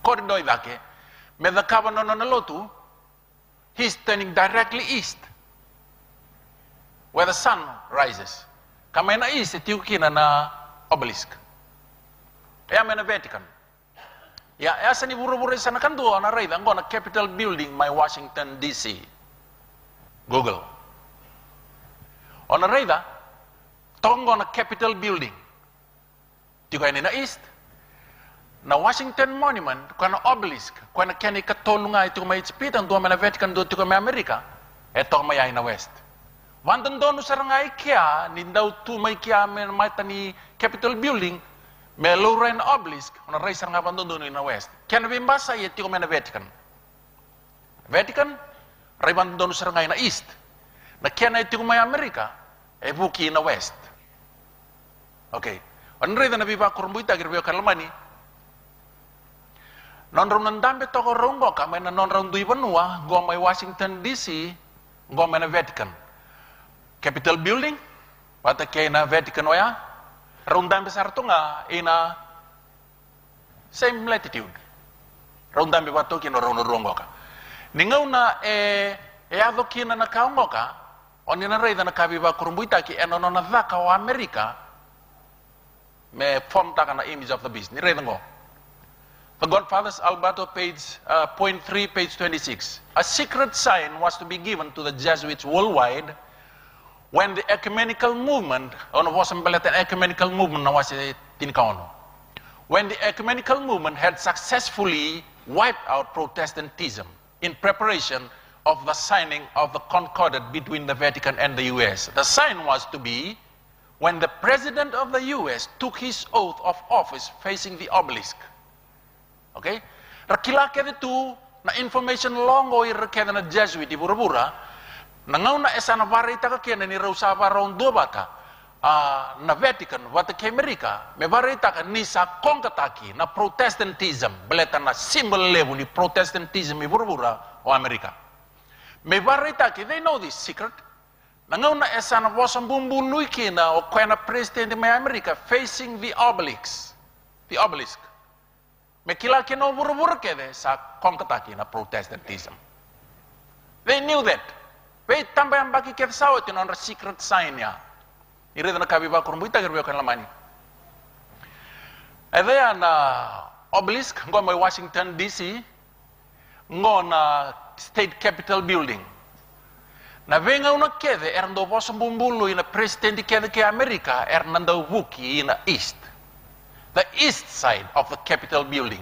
A: corridor dake me the kaba nono na lotu, he's turning directly east where the sun rises. Kamay na east, tiukina na obelisk. Kaya may na Vatican. Ya, asa ni buru-buru sana kan doon na reda, na Capitol Building, may Washington, D.C. Google. O na reda, tongo na Capitol Building. Tigo na east. Na Washington Monument, kwa na obelisk, kwa na kani katolunga, ito may ispitan, doon may na Vatican, doon tigo may Amerika, eto may ay na west. Wandan doon sarangay kya, nindaw tu may kya may mata ni Capitol Building, may low na obelisk, na ray sarangay wandan doon na west. Kaya nabimbasa, iti ko may na Vatican. Vatican, ray wandan doon sarangay na east. Na kya na iti ko may Amerika, buki na west. Okay. Ano rin na nabiba kurumbuita, girbiyo kalamani, non-rom nandambe toko rongo ka, may na non-rom dui banua, go may Washington DC, go may na Vatican. Capitol Building, pata kaya na Vatican oya, raundang besar to nga, ina same latitude. Raundang bebato kino raunurungo ka. Ningaw na ado kina na kaungo ka, o ninarayda na kabiba kurumbuita ki eno na dhaka o Amerika, me form taka na image of the beast. Nirayda ngo. The Godfathers, Alberto, point 3, page 26. A secret sign was to be given to the Jesuits worldwide when the ecumenical movement, when the ecumenical movement had successfully wiped out Protestantism in preparation of the signing of the Concordat between the Vatican and the US. The sign was to be when the President of the US took his oath of office facing the obelisk. Okay? Rakila kaya itu na information longo kaya na Jesuit di Bura-Bura, nangaw na esa na varita ka kaya ni Rosa Baron Dobata na Vatican, wata kay Amerika, may varita ka ni sa kongkataki na Protestantism, baleta na symbol level ni Protestantism ni Bura-Bura o Amerika. May varita ka, they know this secret, Nangauna esana wasam bumbului kina o kwena president mai America facing the obelisk. The obelisk. Mekila kina buru-buru kede sa kongkataki na Protestantism. They knew that. Wait tambah yang bagi kita sawat in on secret sign ya. Iri na kabi ba kurumbu ita gerbe kan lamani. Ada na obelisk ngo mai Washington DC ngo na state capitol building. Na venga una kede erndo vosso bumbulu ina presidente kede ke Amerika ernando wuki ina east. The east side of the capitol building.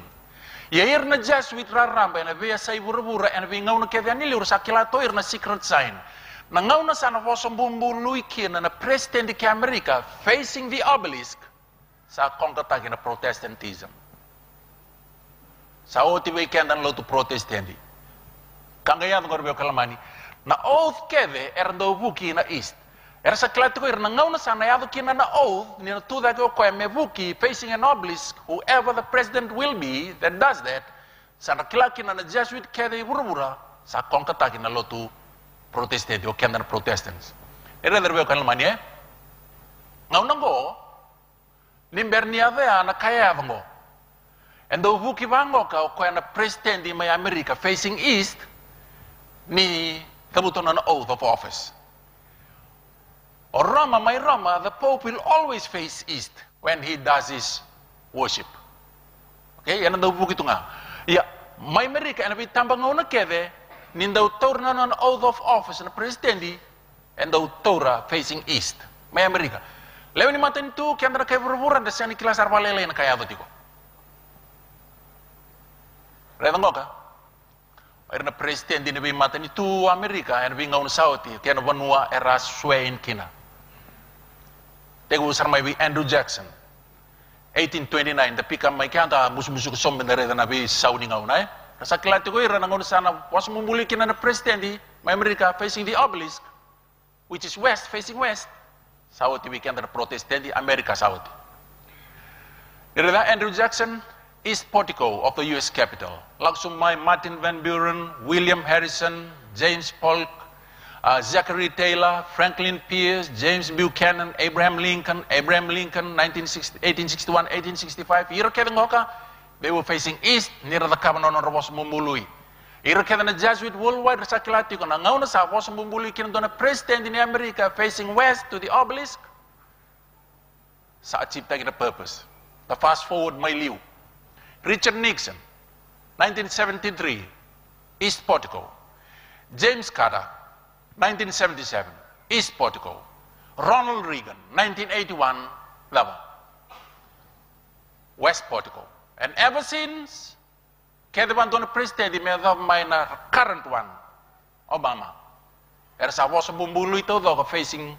A: Ya irna Jesuit raramba na vea sai buru-buru en venga una kede anili ursa kilato irna secret sign. Na ngauna sana vosso bumbulu ikina na presidente ke Amerika facing the obelisk sa kongkataki na Protestantism. Sa oti weekend an lotu Protestanti. Kangayan ngorbe kalamani. Na oath kede erdo buki na east. Sa klatu ko na ngauna sana yado kina na oath ni na tuda ko me buki facing an obelisk, whoever the president will be that does that, sana kilaki na Jesuit kede burubura sa kongkataki na lotu Protestanti o kenda na Protestants. Derbe kalamani ngauna go nimber ni ave na kaya vango. Endo buki vango ka ko na president mai America facing east ni tabuton an oath of office. Or Roma, my Roma, the Pope will always face east when he does his worship. Okay, yan ang daw buki nga. Ya, may America, and we tambang na kede, nindaw torna an oath of office na presidenti, and daw tora facing east. May America. Lew ni matin tu, kaya na kayo buruburan, da siya ni kilas arwalele na kaya doon tiko. Redang ka? Era presidente ni mata ni tu Amerika en vinga un sauti tiano vanua era swain kina. Tego sarmai bi Andrew Jackson 1829 the pika mai kanta musu-musu ko sombe dare na bi saudi ngauna rasa klati ko ira nangon sana was mumbuli kina na presidente mai Amerika facing the obelisk which is west facing west. Sauti bi kanta Protestante Amerika sauti. Ira Andrew Jackson East Portico of the US Capitol. Langsung may Martin Van Buren, William Harrison, James Polk, Zachary Taylor, Franklin Pierce, James Buchanan, Abraham Lincoln, 1861, 1865. Ira kaya ngoka, they were facing east, near the Kabanon Robos Mumbului. Ira kaya na Jesuit worldwide, sa kilati ko na ngauna sa Robos Mumbului kinito na president in America facing west to the obelisk. Sa achieve tayo na purpose. The fast forward may liw. Richard Nixon, 1973, East Portico. James Carter, 1977, East Portico. Ronald Reagan, 1981, Lava, West Portico. And ever since, kaya diba doon president, may current one, Obama. Era sa was bumbulu ito facing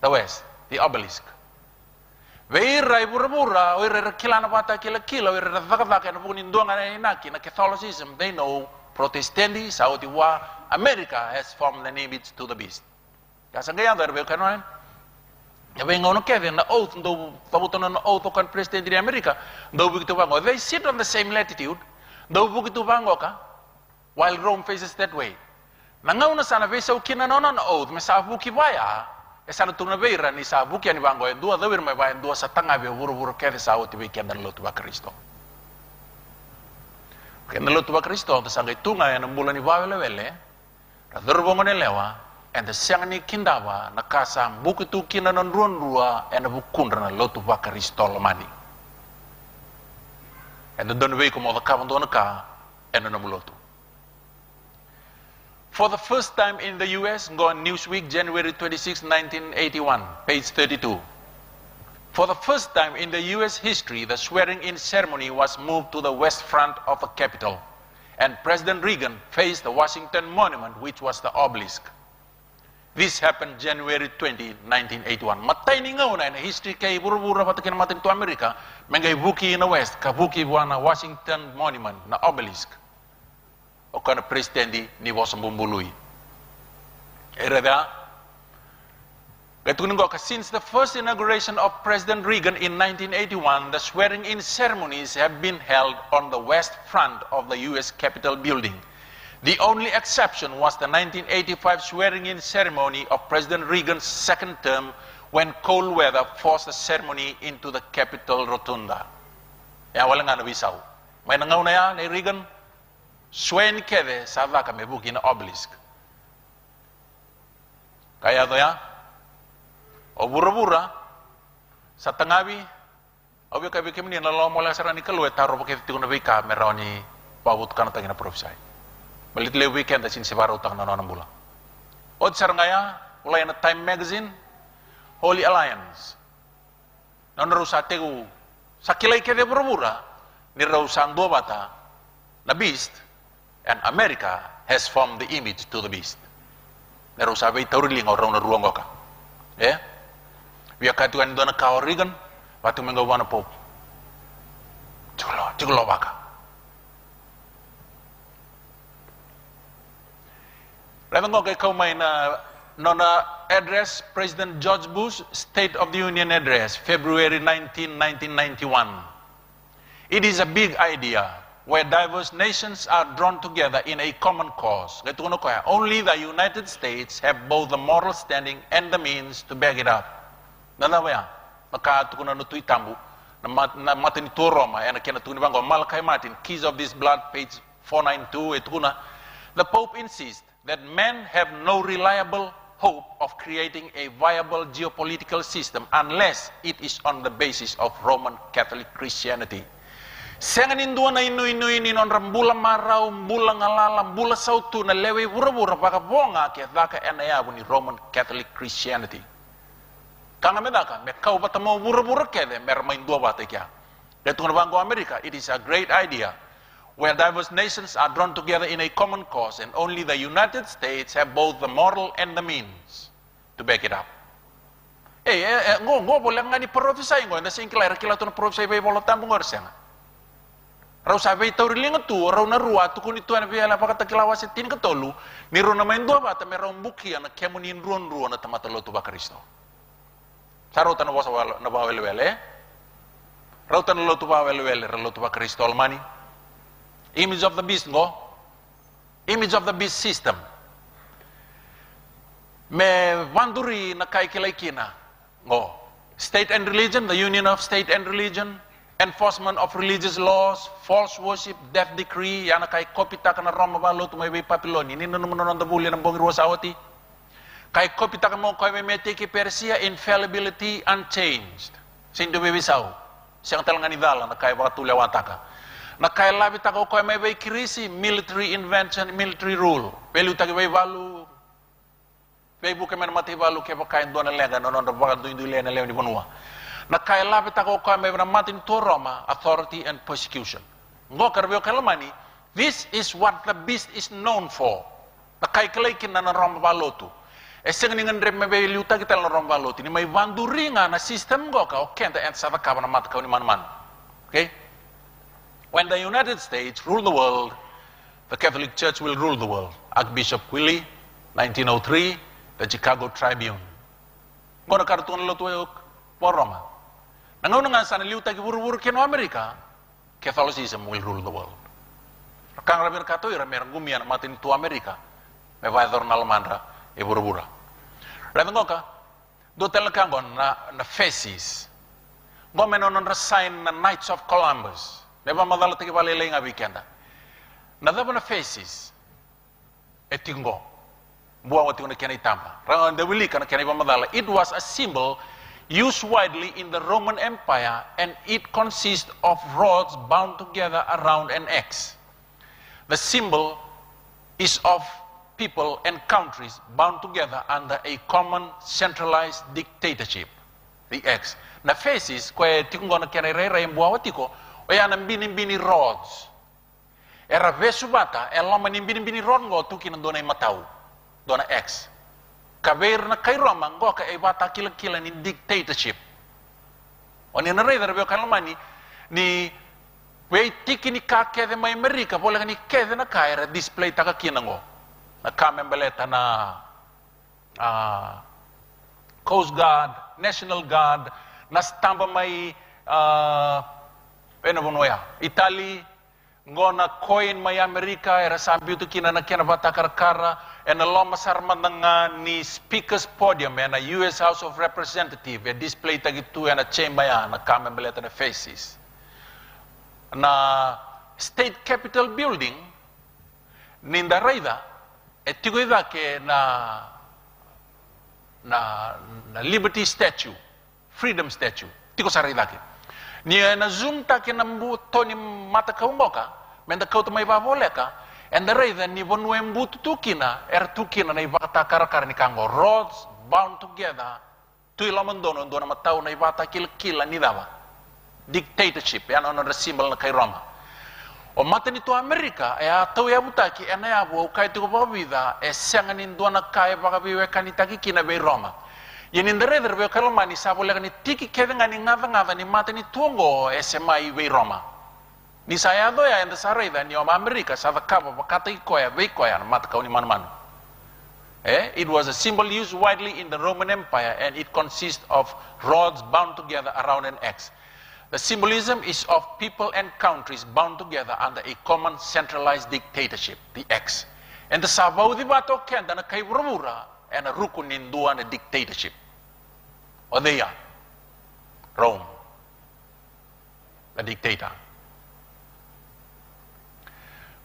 A: the west, the obelisk. Weirai bura-bura, weirai kilana bata kila-kila, weirai dhaka-dhaka na punin doang na inaki na Catholicism, they know Protestanti, Saudi wa, America has formed an image to the beast. Kasi kaya dahil bayo kanuan, yabe nga ono kaya na oath, do tabutan na oath o kan President di Amerika, do bukito bango, they sit on the same latitude, do bukito bango ka, while Rome faces that way. Nangaw na sana, vesa ukina na oath, may sa buki baya, sana tuna beira ni sa buki ani bango e dua dawir mai bayan dua sa tanga be buru-buru kere sa oti be kenda lo tuba Kristo. Kenda lo tuba Kristo ta sangai tunga ya bulan ni bawele wele. Ra dorbongo ne lewa and the siang ni kindawa na kasang buki tu kina non ruan rua and bukun na lo tuba Kristo lamani. And the don we ko mo ka bondo na ka and no mulotu. For the first time in the US, go on Newsweek, January 26, 1981, page 32. For the first time in the US history, the swearing-in ceremony was moved to the west front of the Capitol, and President Reagan faced the Washington Monument, which was the obelisk. This happened January 20, 1981. Matay ni nga una, history kay buru-buru patakin matin to Amerika, mengay buki in the west, kabuki buwan na Washington Monument, na obelisk. O kana presidente ni Vosa Bumbului. Erada, since the first inauguration of President Reagan in 1981, the swearing-in ceremonies have been held on the west front of the U.S. Capitol building. The only exception was the 1985 swearing-in ceremony of President Reagan's second term when cold weather forced the ceremony into the Capitol Rotunda. Ya wala nga nabisaw. May nangaw na yan ni Reagan, swear ni kede sa kami buki na obelisk. Kaya to ya, o bura-bura, sa tangabi, o bika bika mini nalala mo lang sarang ni kaluwe, taro pa kita na bika, meron ni pabut ka na tangin na profesay. Balitle weekend at sinsibara utang na ng bula. Od sarang ngaya, ulay na Time Magazine, Holy Alliance. Naon sa tegu, sa kilay kede bura-bura, ni raw sa ang dua bata, na beast, and America has formed the image to the beast. Nero sabi tauriling o raw na ruang ka. Eh? Biya katuan doon na kaorigan, pati menggawa na po. Chikulo baka. Lalu kay kaumay na address President George Bush State of the Union address February 19, 1991. It is a big idea where diverse nations are drawn together in a common cause. Only the United States have both the moral standing and the means to back it up. Nalawa makatukunan no tuitambu na matin to Roma and kinatuni bango Malachi Martin Keys of this Blood page 492 etukuna. The Pope insists that men have no reliable hope of creating a viable geopolitical system unless it is on the basis of Roman Catholic Christianity. Sengan indua na inu-inu ini non rambula marau, mbula ngalalam, mbula sautu na lewe bura-bura baka bonga kaya dhaka enaya ni Roman Catholic Christianity. Kanga medaka, me kau bata mau bura-bura kede, mermain dua bata kya. Detung na Bango Amerika, it is a great idea where diverse nations are drawn together in a common cause and only the United States have both the moral and the means to back it up. Ngo boleh nga ni profesay ngo, nasa inkilay rakilato na profesay bay bolotan bungor siya nga. Raw sabi tauriling tu, raw na ruwa, tukun ito na biya lapakata kilawas itin katolu, ni ro na main dua bata, merong buki na kemunin ruwan-ruwan na tamatalo tu ba Kristo. Sa raw tanong sa nabawel-wele, raw tanong tu ba wel-wele, raw tu ba Kristo almani. Image of the beast ngo, image of the beast system. Me vanduri na kay kilay kina ngo, state and religion, the union of state and religion, enforcement of religious laws, false worship, death decree, yana kay kopita ka na Roma balo tumay Papiloni, nino naman ng buli ng bongiro sawati. Kay kopita ka mo kay may tiki Persia, infallibility unchanged. Sindo bibisaw, siyang talangan idala na kay baka tulawata ka. Na kay labit ako kay may kirisi, military invention, military rule. Pelu tagi may valu, Facebook kay may mativalu kay baka doon na lega, nonon na baka doon na lega ni Bonua. Na kay labit ako kay may matin to Roma, authority and persecution. Ngo karbiyo kalamani, this is what the beast is known for. Na kay kalaikin na ng Roma balotu. Eseng ningan rem may liuta kita ng Roma balotu, ni may vanduri nga na system ngo ka, okay, the end sa ka na matakaw ni man-man. Okay? When the United States rule the world, the Catholic Church will rule the world. Archbishop Quilly, 1903, the Chicago Tribune. Ngo na kartuan lo tuyo po Roma. Nangaw nga sa naliutag buru-buru kino Amerika, Catholicism will rule the world. Kang rabir kato ira merang gumian matin tu Amerika, may vaidor na lamandra e buru-bura. Rabir ngo ka, do telekangon na faces. Ngo menon na sign na Knights of Columbus. Neba madala tiki balilay nga weekenda. Nadaba na faces. Etingo. Buwa wati na kena itampa. Rangan de wili kana kena iba madala. It was a symbol used widely in the Roman Empire and it consists of rods bound together around an X. The symbol is of people and countries bound together under a common centralized dictatorship. The X. Na faces kwe tingo na kena ira yung buwa wati ko. Oya nang bini-bini rods. Era vesubata, ela manibini-bini rod ngo tukin doon ay mataw. Doon na X. Kaber na kay Roma ngo ka ibata kila-kila ni dictatorship. O ni naray darabyo kalamani ni wey tiki ni kakede may Amerika bola ni kede na kaya display taka kinango. Na kamembeleta na Coast Guard, National Guard, na stamba may Italy, ngona coin may Amerika era sabi tu kina na kina batakar kara and loma sarmandanga ni speakers podium and a US House of Representative e display tagi tu and a chamber ya na kamembeleta na faces na State Capitol Building ninda raida e tigoida ke na Liberty Statue, Freedom Statue tigo sarida ke ni na zoom ta ke nambu toni mata kaumboka menda kau mai baboleka and the raida ni bonu embu tukina tukina na ibata karakar ni kango roads bound together tu ilamandono ndona matau na ibata kila ni dawa dictatorship ya no symbol na kay Roma o mata ni to Amerika e atau ya butaki ena ya bo kai tu ko vida e sanganin ndona kai baka biwe kanitaki kina be Roma yenin dereder be kalmani sabole ni tiki kedenga ni ngava ni mata ni tungo SMA be Roma ni saya do ya enda sareda ni o Amerika sa kapa bakata ikoya be koya mata kauni man it was a symbol used widely in the Roman Empire and it consists of rods bound together around an X. The symbolism is of people and countries bound together under a common centralized dictatorship, the X. And the Sabau di Bato Kenda na kay Burmura and a Rukunindua na dictatorship. O they are Rome, the dictator.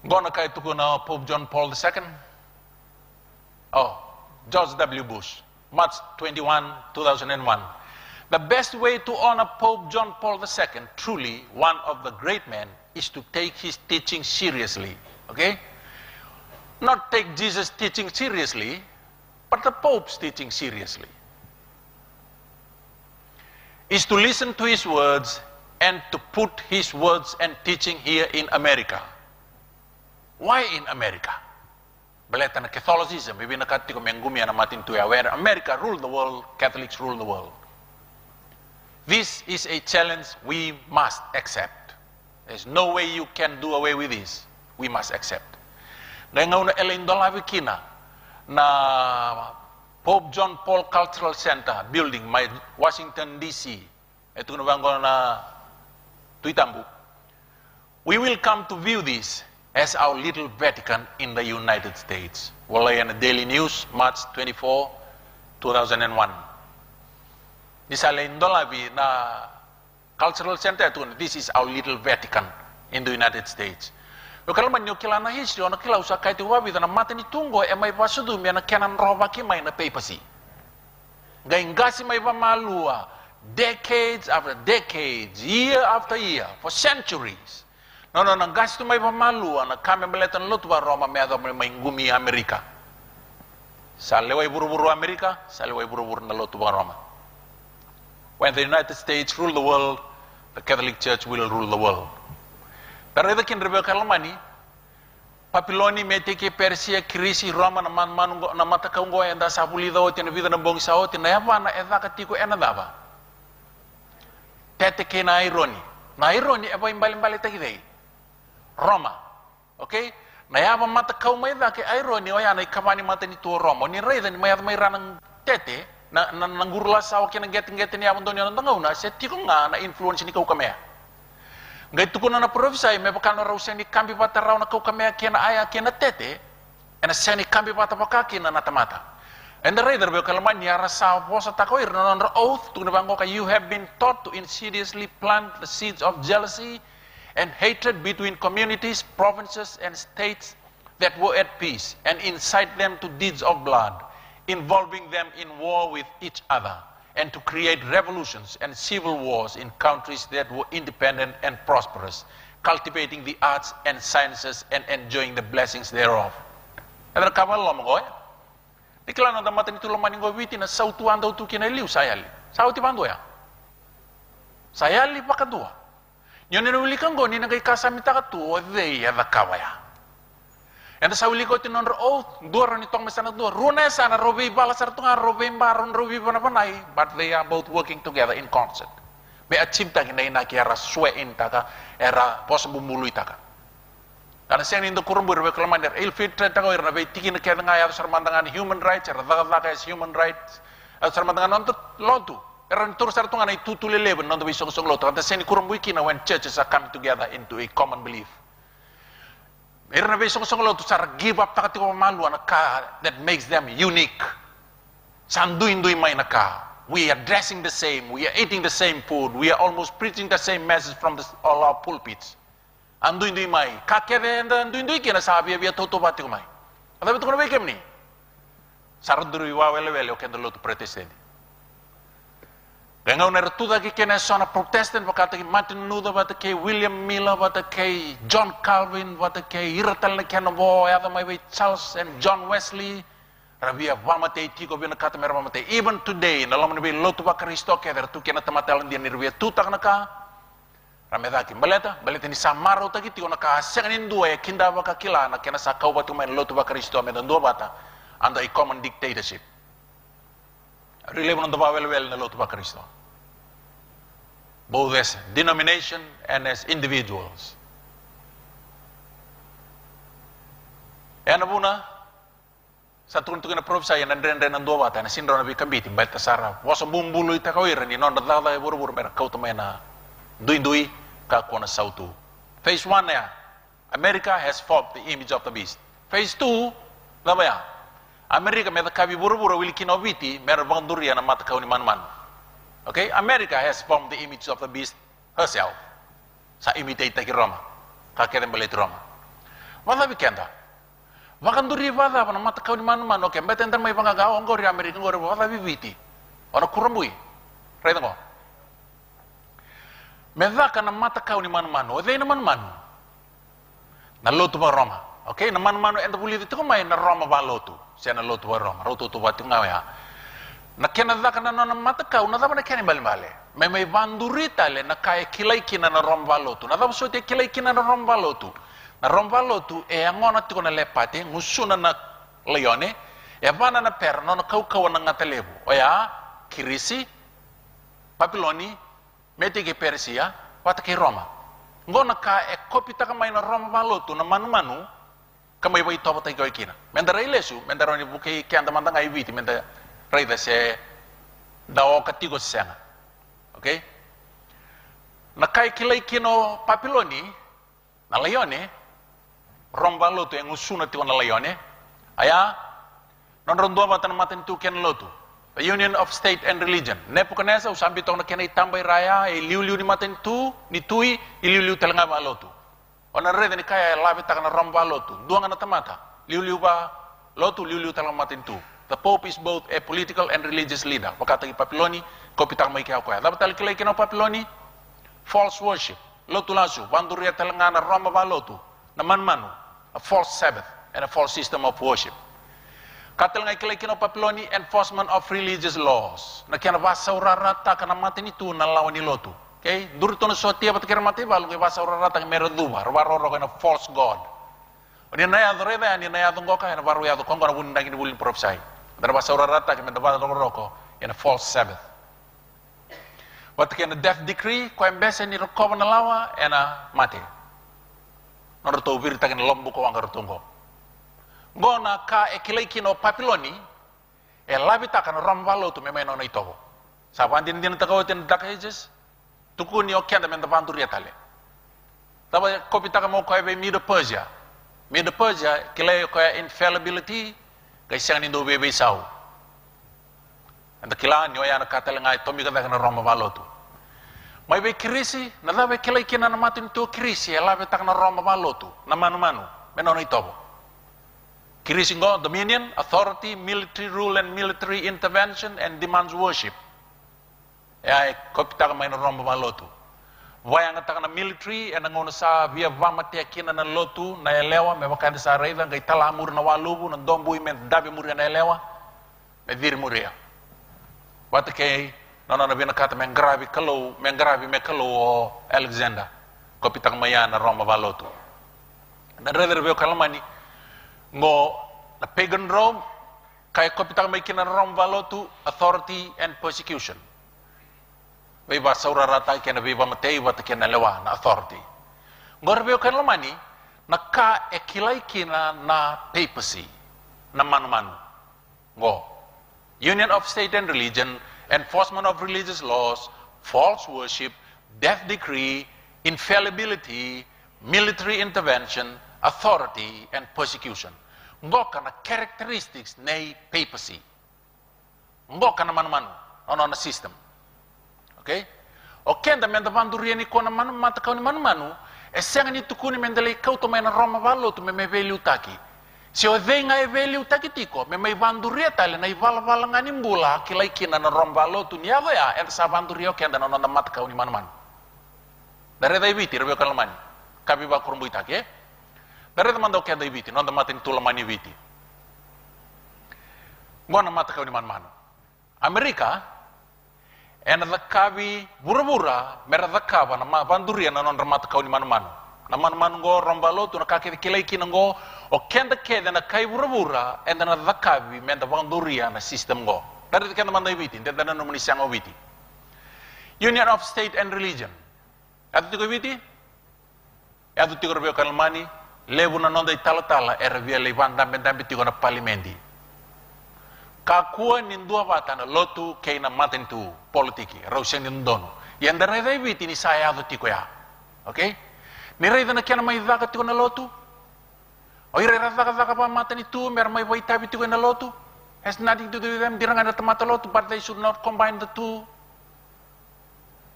A: Gona kay tukuna Pope John Paul II. George W. Bush, March 21, 2001. The best way to honor Pope John Paul II, truly one of the great men, is to take his teaching seriously. Okay? Not take Jesus' teaching seriously, but the Pope's teaching seriously. Is to listen to his words and to put his words and teaching here in America. Why in America? Baleta na Catholicism, bibi nakati ko mengumi na matin tuya, where America rule the world, Catholics rule the world. This is a challenge we must accept. There's no way you can do away with this. We must accept. Ngayon na elindola wikina na Pope John Paul Cultural Center building, my Washington DC. Ito na na Tuitambu. We will come to view this as our little Vatican in the United States. Wala yan Daily News, March 24, 2001. Nisalindolabi na Cultural Center ito, this is our little Vatican in the United States. Kalau man yung kila na history, o nakila usa kahit iwabi na mata ni tunggo, may pasudum yan na kenan roba kimay na papacy. Gayong gasi may pamalua, decades after decades, year after year, for centuries. No, nang gasi may pamalua, na kami malitan lutwa Roma, may ngumi Amerika. Sa leway buru-buru Amerika, sa leway buru-buru na lutwa Roma. When the United States rule the world, the Catholic Church will rule the world. Pero ito kinrebe kalamani, Papiloni meteke Persia krisi Roma na manmanungo na matakaungo enda sabulido tina vida na bong sao tina yapa na edha katiko enadaba. Teteke na ironi. Na ironi eba imbali tagidei. Roma. Okay? Na yapa matakau maidha ke ironi o yana ikamani mata ni tuo Roma. Ni reida ni mayat mayranang tete na nanggurula sao kina getting ya abandon yon tangau na setiko nga na influence ni kau kamea. Ngai tuku na provinsa me bakano raw seni kambi bata raw na kau kamea kina aya kina tete ena seni kambi bata bakaki na natamata. And the reader be kalman yara sa bosa takoir na under oath to bango ka you have been taught to insidiously plant the seeds of jealousy and hatred between communities, provinces and states that were at peace and incite them to deeds of blood, involving them in war with each other, and to create revolutions and civil wars in countries that were independent and prosperous, cultivating the arts and sciences and enjoying the blessings thereof. Ada kamal lo mo Dikla na damata ni tulong maningo witi na sautuan daw tu kinaliw sayali. Sauti bando ya. Sayali pa kadua. Nyo ninulikan go ni nagay kasamita ka tu o they ada kawaya. And sa uli ko tinonro dua ron itong masana dua. Runa sana robi balasar tunga robi baron robi panay, but they are both working together in concert. May achieve ta kinay na kiara suwein taka era posbumului taka. Karena siya nindo kurang berbe kelemahan ilfiltrate tako irna be tiki na kaya ngaya sarmandangan human rights era daga is human rights sarmandangan nonto lotu era tur sartunga na itutulileben nonto bisong lotu. Karena siya ni kurang wiki na when churches are coming together into a common belief. Irna be song lo tu sar give up takati ko malu anaka that makes them unique. Sanduindui mai naka. We are dressing the same, we are eating the same food, we are almost preaching the same message from all our pulpits. Anduindui mai. Kakeve anduindui kena sabi via toto bati ko mai. Ada betul ko bekem ni. Saranduri wa wele okendo lo tu protestante. Ganga uner tuda ki kena sona protestant wakata ki Martin Luther wakata ki William Miller wakata ki John Calvin wakata ki iratal na kena bo ada mai Charles and John Wesley. Rabia vamate tiko bina kata merah vamate. Even today, dalam nabi lotu bakaristo keder tu kena tematelan dia nirvia tu tak naka. Ramedaki baleta ni samaro tagi tiko naka senganin dua ya kinda baka kila na kena sakau batu main lotu bakaristo medan dua bata under a common dictatorship. Really one the well na lotu bakaristo. Both as denomination and as individuals. Enabuna sa turun-turun na prof saya nan dua bata na sindro na bikambiti baita sara wasa bumbulu ita kawira ni non dada e buru mer kau na dui ka kona sautu. Phase 1 ya America has formed the image of the beast. Phase 2 laba ya America me kabi buru wili kinobiti mer banduria na mata kau ni man. Okay, America has formed the image of the beast herself. Sa imitate ki Roma. Ka keden balik Roma. Wala bikenda. Vakanduri vada pana mata kau ni man oke mbete enter mai pangagawa ngori Amerika ngori vada viviti ona kurambui reda ngo meda kana mata kau ni man ode na man na lotu ba Roma oke na man enta buli itu mai na Roma ba lotu sia na lotu ba Roma rotu tu batu ngawa na kena da kana na mata kau na da bana kene bale mai banduri tale na kai kilai kina na Roma ba lotu na da so te kilai kina na Roma ba lotu. Na rombalo tu angona tiko na lepate ngusuna na leone vana na perno na kau na ngatelebu oya kirisi Babiloni mete ke Persia wata ke Roma ngona ka kopita ka mai na Roma balotu na manu kamai bai toba tai koi kina mendara ilesu mendara ni bukai kianda mandanga ibiti menda raida se dao katigo senga okay na kai kilai kino Babiloni na leone Roma lotu yang usuna tiwan layone aya non rondo batan maten tu ken lotu the union of state and religion Nebuchadnezzar usambi tong na kenai tambay raya liu ni maten tu ni tui liu talanga ba lotu ona rede ni kaya labi tak na Roma lotu duang na tamata liu ba lotu liu talanga maten tu the pope is both a political and religious leader wakata ki Papiloni ko pitang mai kaya ko ya dapat kilai kino Papiloni false worship lotu lasu banduria talanga na Roma ba lotu na manu a false Sabbath and a false system of worship. Katil nga ikilay Papiloni enforcement of religious laws. Na kaya nabasa urarata ka namatin ito na lawan ni Lotu. Okay? Durito na so tiya patikira mati balong kaya basa urarata ka meron duwa. Rubaroro ka na false God. O niya nayado reda, niya nayado ngo ka, nabaro yado kong ka nabunang inibulin propsay. Dara basa urarata ka meron ko in a false Sabbath. Wat kaya na death decree, kwa mbese ni Rokoba na lawa, na mati. Norto ubirita kin lombo ko ang karutungo. Ngona ka ekilay kino Papiloni, labita ka na Rambalo to memay no ito. Sa pandin din tagawatin Dark Ages, tukuni o kaya naman tapanturi atale. Tapos kopita ka mo kaya by Medo Persia. Medo Persia, kilay kaya infallibility, kaya siyang nindo bebe sao. Ang kailangan nyo yan nakatalang ito, mika na Rambalo to. May bay krisi, nadabe kilay kina na matin to krisi, labi tak na Roma balotu, na manu-manu, menon ito po. Krisi ngo, dominion, authority, military rule and military intervention, and demands worship. Ay, kopita ka may na Roma balotu. Waya nga tak na military, and ang sa via vamatia kina na lotu, na elewa, may makanda sa rayda, ngay talamur na walubu, ng dombuy, may dabi muria na elewa, may vir muria. Wata kay, no binakata men grabe me kalo Alexander ko pitang maya na Roma balotu na rederbe kalamani ngo na pagan Rome kay ko pitang may kina Roma balotu authority and persecution may ba saurarata kena be ba matay wat kena lewa na authority ngorbe kalamani naka ekilay kina na papacy na manu ngo union of state and religion, enforcement of religious laws, false worship, death decree, infallibility, military intervention, authority and persecution. Ngo kana characteristics nei papacy. Ngo kana manu-manu, ono na system. Okay? O kenda menda vanduria ni kona manu mata kau ni manu-manu, e senga ni tukuni menda lei kau to mena Roma valo to me veli utaki. Se o venga e veli utaki tiko, me mai vanduria tale na ivala-vala ngani mbula kilai kina na Roma valo tu ni ava ya, enta sa vanduria o kenda na nonda mata kau ni manu-manu. Dari dai viti, rebeo kalamani. Kabi ba kurumbu itaki, eh? Dari da manda o kenda viti, nonda mata ni tulamani viti. Ngona mata kau ni manu-manu. Amerika, ena da kabi bura-bura, mera da kaba na vanduria na nonda mata kau ni manu-manu. Na manu-manu ngo rombalo tu na kake kilai kina ngo, o kenda keda na kai bura-bura, ena na da kabi menda vanduria na system ngo. Dari da kenda manda viti, nda na numuni siang viti. Union of State and Religion. Atu tigo viti? Atu tigo rebeo kalamani, levu na nonda itala-tala, era via levan dambe tigo na palimendi. Kakua nindua batana lotu kei na matentu politiki, rausen nindono. Yang dari dai viti ni saya atu tigo ya. Okay? Ni rei dana kiana mai dhaka tigo na lotu? O ira dhaka pa matani tu, mer mai waitabi tigo na lotu? Has nothing to do with them, dirang ada temata lotu, but they should not combine the two.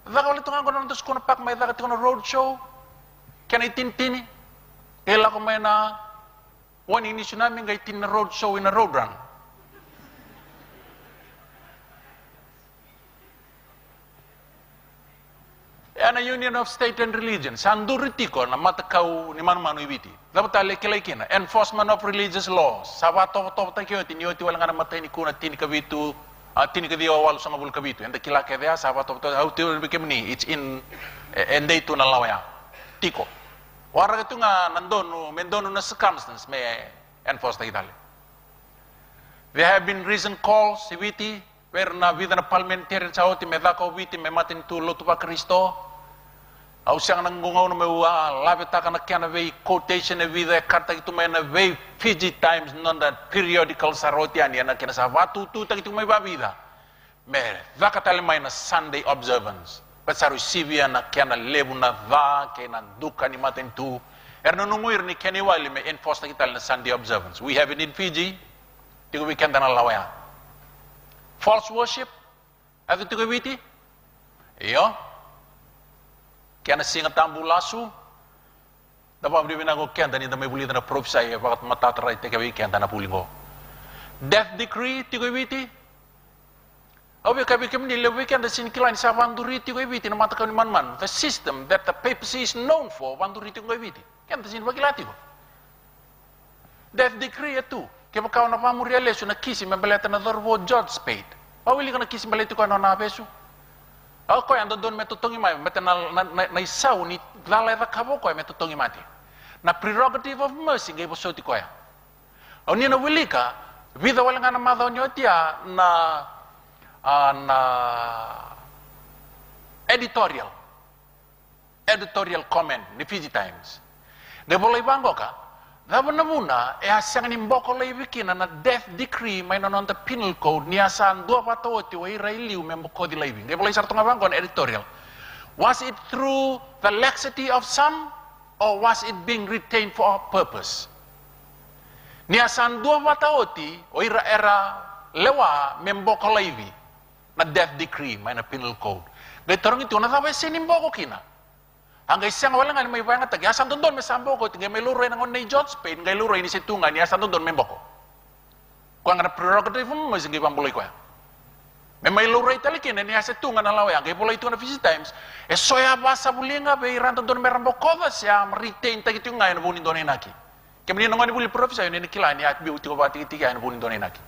A: Dhaka wali tunga kono nantos kono pak mai dhaka tigo na road show? Kiana itintini? Ela ko may na one ini tsunami ngai tin na road show in a road run. Ana Union of State and Religion, sanduritiko na mata kau ni manu-manu ibiti. Dapat ale kilai kina, enforcement of religious laws. Sabato to takyo tiniyoti wala nga mata ni kuna tini kabitu, tini kadiwa walu sa ngabul kabitu. Enda kila kaya sabato to how to become ni, it's in endai tu na lawaya. Tiko. Wara itu nga nandono, mendono na circumstance may enforce ta itali. There have been recent calls, ibiti, where na vida na parliamentarian sa oti medaka ibiti me matin tu lotu pa Kristo. Au siyang nangungaw na may labita ka na kaya na vei quotation na vida karta ito may na vei Fiji Times non that periodical sa roti ani na kina sa watu tu tak ito may babida. Mere, daka tali may na Sunday observance. Pasaru sivia na kaya na lebu na dha, kaya na duka ni matin tu. Erno nunguir ni Kenny Wiley may enforce na kita na Sunday observance. We have it in Fiji, tigo weekend na lawaya. False worship, ato tigo witi? Iyo. Kaya na singa tambu lasu, dapat beri bina ko kaya ni damay buli na prophesy bakat matataray teka weekend na puli ko. Death decree tigo witi? Awi kabi kami ni le weekend sin kilain sa vanduri tigo witi na mata kami man. The system that the papacy is known for vanduri tigo witi. Kaya sin bagilati ko. Death decree itu. Kaya kau na pamu realesu na kisi membeleta na dorwo George Spade. Pawili ka na kisi membeleta ko na nabesu. Ako yang don metutungi mai meten na isau ni lalai da kabo ko metutungi mati. Na prerogative of mercy ngai bosoti ko ya. Oni na wilika vida wala ngana madho nyotia na editorial comment ni Fiji Times. De boleh banggo ka? Dapat namuna, asang ni mboko lai wikina na death decree may nanon the penal code ni asan dua patoti wa irailiu memboko di lai wing. Dia boleh sarto ngabang kon editorial. Was it through the laxity of some or was it being retained for a purpose? Ni asan dua patoti wa era lewa memboko lai wi na death decree may na penal code. Gaya torong itu na tawa sinimboko kina. Ang isang wala nga may pangat tagi asan doon may sambo ko tingay may luray ng onay George Spain ngay luray ni situngan ni asan doon may boko kung nga prerogative mo sige pambuloy ko may luray talikin ni asan tungan na laway ngay bulay ito na Fiji Times soya basa bulinga bay rantan doon may ramboko ba siya retain tagi ito nga yan bunin doon inaki kaya mani nangani buli professor yun kila ni at biu tiko ba tiga yan bunin doon inaki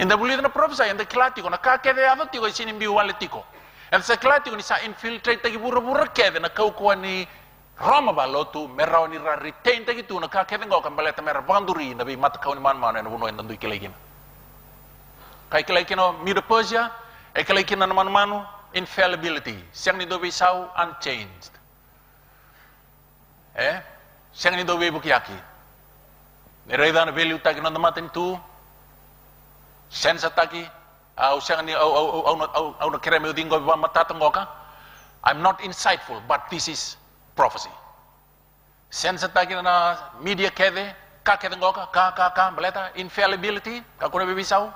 A: yung buli na professor yung kilati ko nakakede ato tiko isinim biu wale tiko. And sa klati ko ni sa infiltrate tagi bura-bura kede na kaukuha ni Roma ba lotu meraw ni retain tagi tu na kakede ngo kambaleta mera banduri na bi matakaw ni man-man na bunoy nandoy kilaygin. Kay kilaygin no Medo Persia ay kilaygin na naman infallibility. Siyang ni dobe saw unchanged. Siyang ni dobe bukyaki. Nirayda na value tagi na namatin tu sensa tagi au nakira mo din ko matatango ka. I'm not insightful, but this is prophecy. sense tagi na media kede ka kede ngoka ka beleta infallibility ka kuna bibisau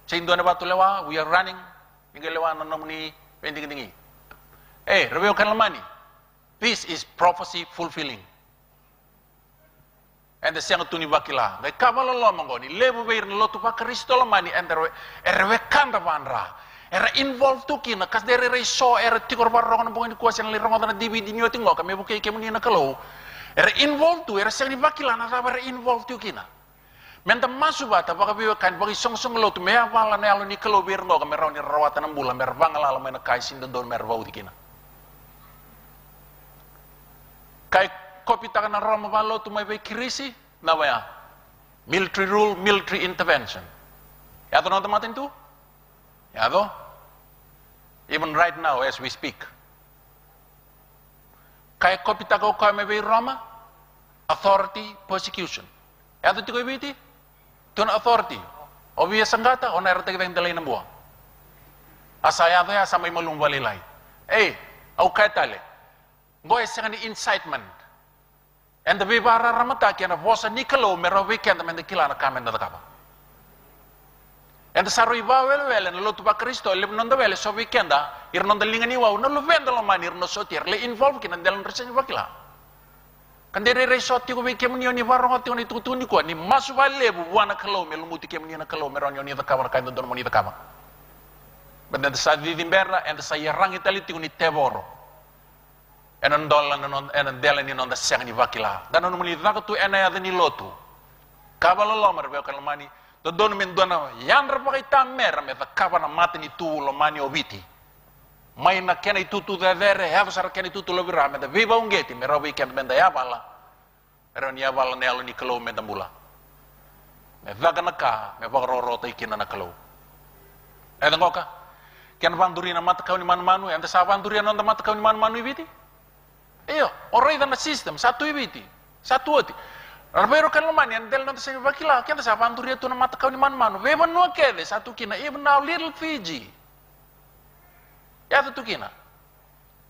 A: chindo na batu lewa we are running inga lewa na namuni pending dingi rebeo kalamani this is prophecy fulfilling and the siang tuni bakila ngai kabalo lo mangoni lebu beir lo tu pa Kristo lamani and erwe kanda vanra era involved tu kina kas dere re so era tikor barro na bongin kuasa na lirong na dibi dinyo tingo kami buke kemuni na kalo era involved tu era siang ni bakila na era involved tu kina menta masubata baka biwa kan bagi song lo tu mea vala na alo ni kalo bir ngo kami raw ni rawatan ng bulan mer bangala ala mena kai sin don mer bau dikina kai kopi takan na Roma balo tu may krisi na waya military rule, military intervention. Yato na tamatin tu? Yato? Even right now as we speak. Kaya kopi tako kaya may Roma authority persecution. Yato ti ko ibiti? Tun authority. Obviya sanggata o nairo tayo dalay ng buwa. Asaya to ya sa may malumbalilay. Au kaya tali. Ngoy sa ni incitement. And the vibara ramata kaya na vosa nikalo mero weekend men kila na kamen na kaba. And the saru iba well and lo tuba Kristo lib non da well so weekend ir non da lingani wa no lo vendo lo manir no sotir le involve kina dalan resen bakila. Kandere re soti ko weekend ni varo ngoti ni tutuni ko ni masu vale bu wana kalo melo muti kem ni na kalo mero ni da kaba kan don moni da kaba. But then the sa di dimberla and the sa yarang italiti ni tevoro. Enon dolan enon delen non da siang ni vakila dan non muli vakatu ena ya ni lotu kabalo lo mar be kalmani do don min dona yan ra pakai tamer me kabana matni tu lo mani obiti mai na kena itu da dere have sar kena itu lo bira me da viva ungeti me robi ken benda ya bala eron ya bala ne alo ni kelo me tambula me vakana ka me bagro tai kina na kelo edan ngoka ken vanduri na mat kauni man manu ente sa vanduri non da mat kauni man manu ibiti iyo orai dan system satu ibiti satu oti arbero kan lamani andel non se vakila kenta sa vanduri tu na mat kauni man manu we ban no kede satu kina even now little Fiji ya tu kina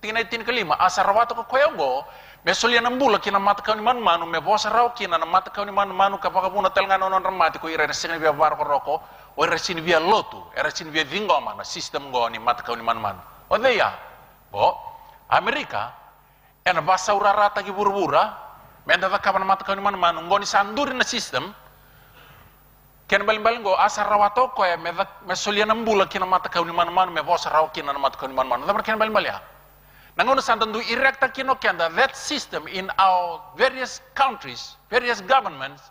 A: tina tin kelima asarwato ko koyongo me solia nambula kina mat kauni man manu me bosa raw kina na mat kauni man manu kapaka puna telnga non ramati ko ire sene via var roko o ire sine via lotu ire sine via vingoma na system go ni mat kauni man manu o deya bo Amerika ena basa urara tagi burbura menda ta kaban mat kauni man manu ngoni sanduri na system ken bal go asar rawato ko ya me solia nambula kina mat kauni man manu me bosa raw kina na mat kauni man manu da ken bal ya nangono santandu irekta kino kenda that system in our various countries various governments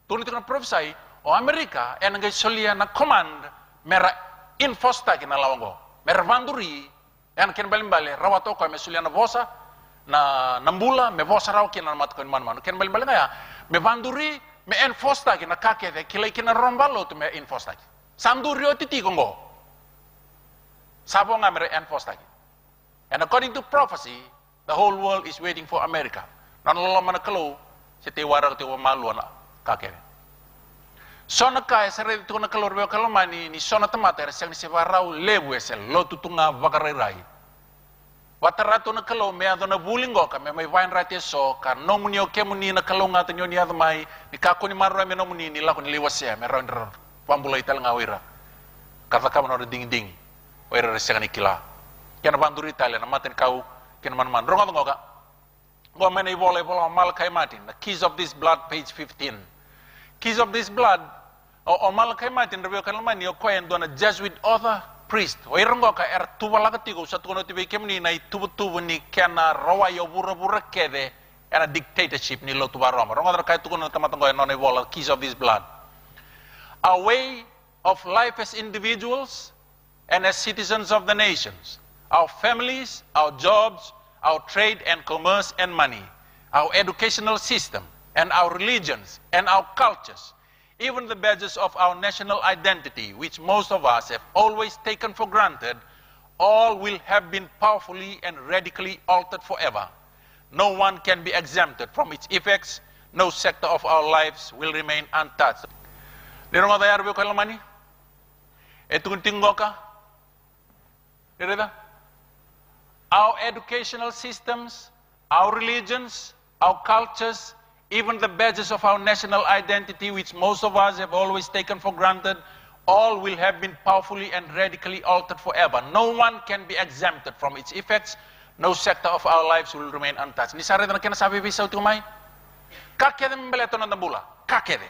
A: tuni tukana prophesy o Amerika en ngai solia na command mera infosta kina lawango mer vanduri en ken bal rawato ko me solia na bosa na nambula me vosa raw kina na mat kauni man manu ken bal ya me vanduri me enfosta kina kakete kila kina rombalo to me enfosta sanduri otiti kongo sabo nga mere enfosta. And according to prophecy, the whole world is waiting for America. Nan lo man kalo si te warak te malu na kakere. Sona ka sere to na kalor be kalomani ni sona tamater sel ni se warau lebu esel lo tutunga vakarai. Watarato na kalo me adona bulingo ka me mai vain rate so ka no munio kemuni na kalo ngata nyoni admai ni kako ni marra me no muni ni la ko ni liwase me ron pambulai tel ngawira. Kata ka no ding ding. Oira resengani kila. Kena banduri Italia na maten kau kena man ronga ngoga go mena ibole Malachi Martin the keys of this blood page 15 keys of this blood o Malachi Martin review kalman yo koen dona Jesuit author priest o irongo ka tubala katigo sa tuno tibe kemni na tubu ni kena rawa yo bura kede era dictatorship ni lo tuba Roma ronga ka tuno tamatango no ibole keys of this blood a way of life as individuals and as citizens of the nations, our families, our jobs, our trade and commerce and money, our educational system, and our religions, and our cultures, even the badges of our national identity, which most of us have always taken for granted, all will have been powerfully and radically altered forever. No one can be exempted from its effects. No sector of our lives will remain untouched. Our educational systems, our religions, our cultures, even the badges of our national identity, which most of us have always taken for granted, all will have been powerfully and radically altered forever. No one can be exempted from its effects. No sector of our lives will remain untouched. Ni sare na kena sabi bisa utumay. Kakede mbeleto na nabula. Kakede.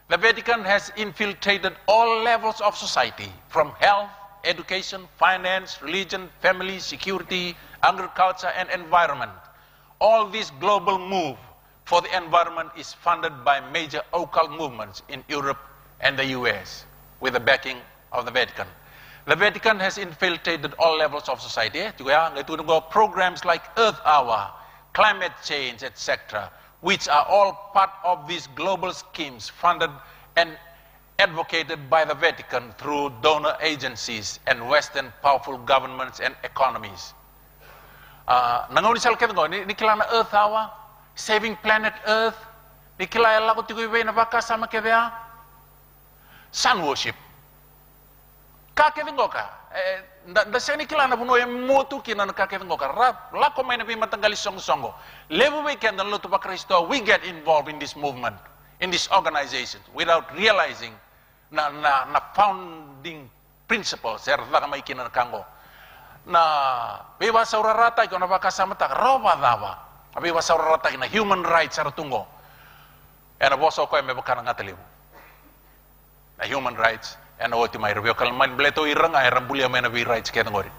A: The Vatican has infiltrated all levels of society, from health, education, finance, religion, family, security, agriculture, and environment. All this global move for the environment is funded by major occult movements in Europe and the US, with the backing of the Vatican. The Vatican has infiltrated all levels of society. Programs like Earth Hour, climate change, etc., which are all part of these global schemes funded and advocated by the Vatican through donor agencies and Western powerful governments and economies. Nangunisal kita go, ni kilala Earth Hour, Saving Planet Earth, ni kilala ko tiguy na baka sama kaya sun worship. Kakevin ka, da seni kilana buno e motu kinan kakevin ka. La ko may nabi matanggali songo. Level weekend ang luto pa Kristo, we get involved in this movement, in this organization, without realizing na founding principles erda may kinan kango. Na biwa sa urarata ko na baka sama ta roba dawa. Biwa sa urarata na human rights aratungo. Ana boso ko may baka ngataliw. Na human rights and what my review kalman bleto irang ay rambulia may nabi rights kaya ngori.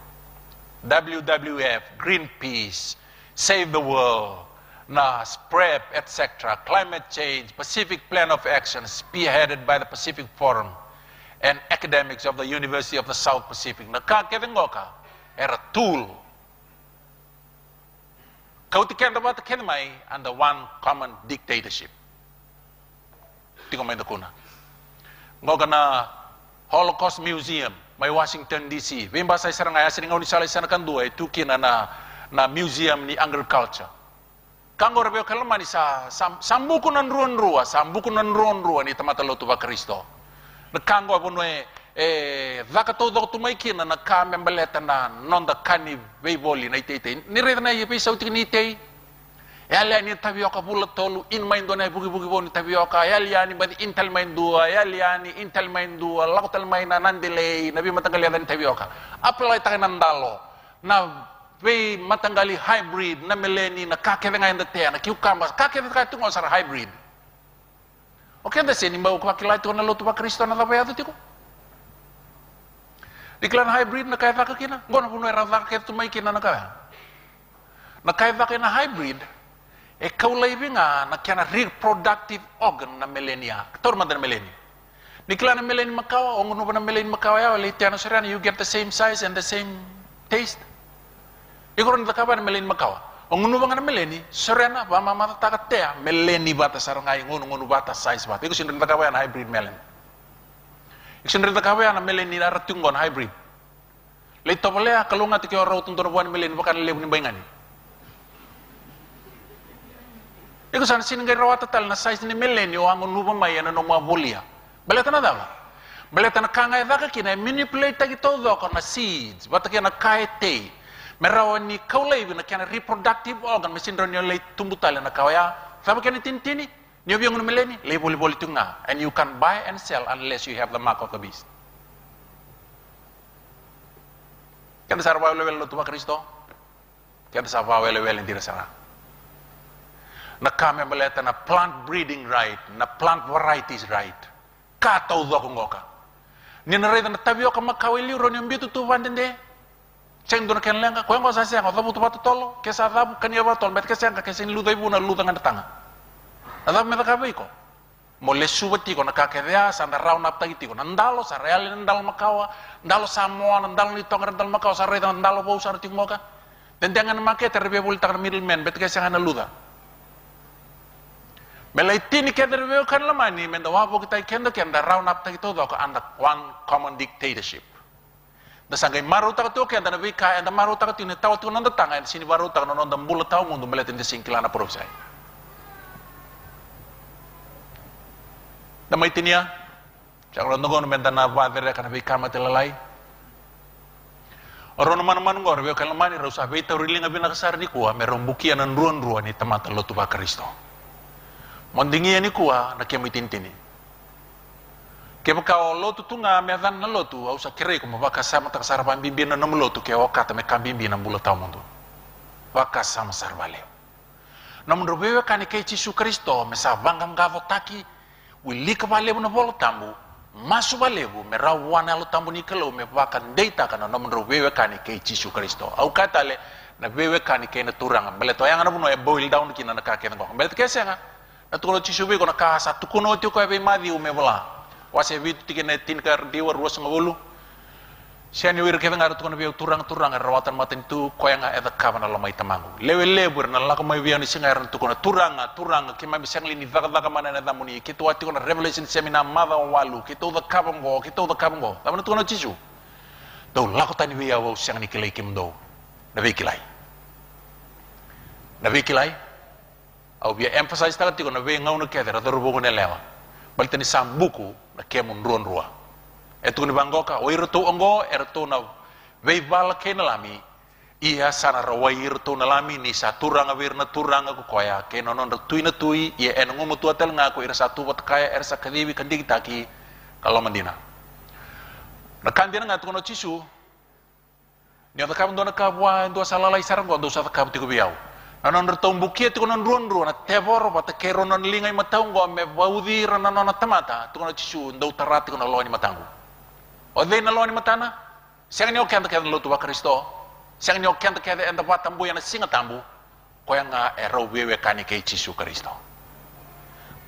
A: WWF, Greenpeace, Save the World, SPREP, etc., climate change, Pacific Plan of Action, spearheaded by the Pacific Forum, and academics of the University of the South Pacific. Nakakitenggoka, era tool. Kautikan dapat kenmay under one common dictatorship. Tiko may nakuna. Ngoga na Holocaust Museum, may Washington DC. Bimba sa isang nga siningaw ni Salay sana kanduay tukin na museum ni agriculture. Kango rabeo kalaman ni sa sambuko nan ruon ni tamatalo tuba Kristo. Nagkango abuno vakato do tumaikin na nakamembaleta na nonda kani veiboli na itete. Nireta na yipi sa utinite. Yali ani tabioka bulat tolu in main do na bugi-bugi bo ni tabioka. Yali ani badi intel main dua, yali ani intel main dua, lakutal main na nandelay, nabi matanggali ni tabioka. Apply tayo nandalo na we matanggali hybrid na meleni na kakeve ngayon dati na cucumbers kakeve ka tungo sa hybrid. Okay da sini mau kakilay to na luto pa Kristo na tabayado tiko. Diklan hybrid na kaya ka kina. Ngono puno era ka tumay kina na ka. Na kaya ka na hybrid kaulay nga na kaya na reproductive organ na millennia. Torma na millennia. Diklan na millennia makawa o ngono pa na millennia makawa ya wala tiano sirani you get the same size and the same taste. Ikoron da kaban millennia makawa. O ngono ba nga na millennia sirana ba mamatatakat millennia bata sarangay ngono bata size bata. Iko sinrin da kawa na hybrid melon. Iksinrita kawe na meleni na ratungon hybrid. Leito pala kalunga tiki ora utun buwan meleni bakan lebu ni bayngani. Iko san siningay rawata tal na size ni meleni o angon nuba may na nong mga volia. Baleta na dawa. Baleta na kangay daka kina manipulate tagi todo ko na seeds. Bata kina kaete. Merawan ni kaulay na kina reproductive organ mesinron yung late tumbutala na kawaya. Sabi kina tintini. Niyo yung millenni, label ito nga. And you can buy and sell unless you have the mark of the beast. Kaya sa rawel lo tuwa Kristo? Kaya sa rawel hindi na sara. Nakame maleta na plant breeding right, na plant varieties right. Kataw do kung oka. Ninareda na tabiyo ka makawili ron yung bitu tuwan din de. Siyang doon kanlang ka, kung sa siya, kung tabu tolo, kesa tabu kanya ba tol, bet kasi ang kakasin luday po na lutang ang tanga. Nadam me nakabay ko. Mole subati ko nakakedya sa round up tagiti ko. Nandalo sa real nandalo makawa, nandalo Samoa, nandalo nito nandalo makawa sa real nandalo po sa rating mo ka. Dendangan make terbe bulta ka middleman bet kasi nga naluda. Melay tini kederbe kan lamani men dawa po kita kenda round up tagito do ko under one common dictatorship. Da sangay maruta ka to kenda na bika and maruta ka tinitaw to nanda tanga sini maruta ka non da mulo taw mundo meletin de singkilana profesay. Damay tinia, siya kung nungon menda na wadere ka na bikama tilalay. Oro man ngor be kalamani ra usah be tawrilinga bina kasar di kuwa meron bukia nan ruan ni tamata lo tuba Kristo. Mondingi ni kuwa na kemi tintini. Keba ka lo tu tunga me dan na lo tu au sa kire ko mabaka sama ta kasar pambibi na lo tu ke wakata me kambimbi na bula taw mundo. Waka sama sarbale. Namun robewe kani ke Yesu Kristo me sa bangam gavo taki wili ka bale na bolo tambu. Masu balebu merawana lo tambu ni kelo me bakan data kana no menro wewe kani ke Yesu Kristo au katale na wewe kani ke na turang bele to yang na buno e boil down kina na ka ke ngo bele ke senga na tulo Yesu be ko na ka sa tukuno ti ko be madi u me bla wase vitu tikene tin kar di war was ngulu siani wir ke ngar tukuno be turang rawatan matin tu ko yang e da ka na lo mai tamangu lewe lebur na la ko mai wiani singar tukuno turang ki ma bisang lini daga mana na damuni kitu ati ko na revelation seminar mother walu kitu da kabango tamu tukuno Yesu do la ko tani wiya wo siang ni kilai kim do na be kilai au bia emphasize ta ko na be ngau ke da ro bo ne lewa baltani sambuku na kemun ruan rua etu ni bangoka oir to ongo erto na veibal kenalami ia sana rawair to nalami ni saturang awir turang ko koya kenonon na tui ia enungu mutu atel nga ko ira satu wat kaya er sa kadiwi kandig taki kalau mandina na kandina nga tuno Yesu ni ata kam dona kabwa ndo salalai sarang ko ndo sa kam ti ko biaw nanon rtong bukia tu konon ruan na tevor bata keronon lingai matang go me baudi ranon tamata tu kono Yesu ndo tarati kono lo ni matangu ode na lo ni matana siang ni okyan ta lo tu ba Kristo siang ni okyan ta enda batambu yana singa tambu ko yang ero wewe kani ke Yesu Kristo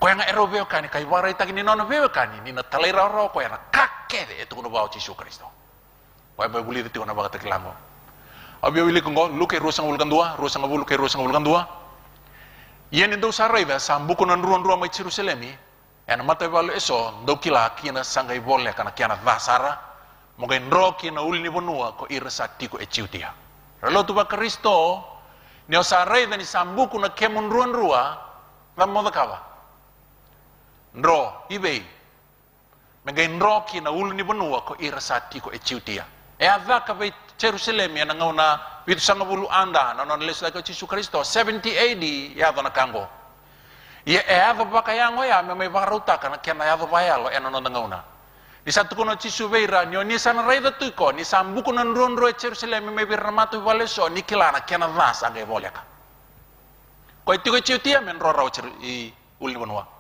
A: ko yang ero wewe kani kai warai ta ni non wewe kani ni na talera ro ko yana kakede tu kono ba Yesu Kristo wa ba buli tu kono ba ta kilango abia wili kongo luke rusang ulkan dua yen indo saraiba sambuko nan ruan mai Jerusalemi en mata balu eso do kila kina sangai bolle kana kiana vasara moga ndro kina ulni bonua ko irsa tiko eciutia relo tu ba Kristo ni osarai ni sambuko na kemun ruan rua na moda kawa ndro ibe moga ndro kina ulni bonua ko irsa tiko eciutia e ava ka Jerusalem yang ngauna itu sangat bulu anda nanon les lagi Yesus Kristo 70 AD ya dona kango ya ava bakayango ya memang baruta kana kiana ya bayalo nanon ngauna di satu kono Yesus beira ni sana raida tu ko ni sambu kono ron Jerusalem memang bermatu valeso ni kilana kiana vas age boleka ko itu ko ciutia men rorau i ulni bonwa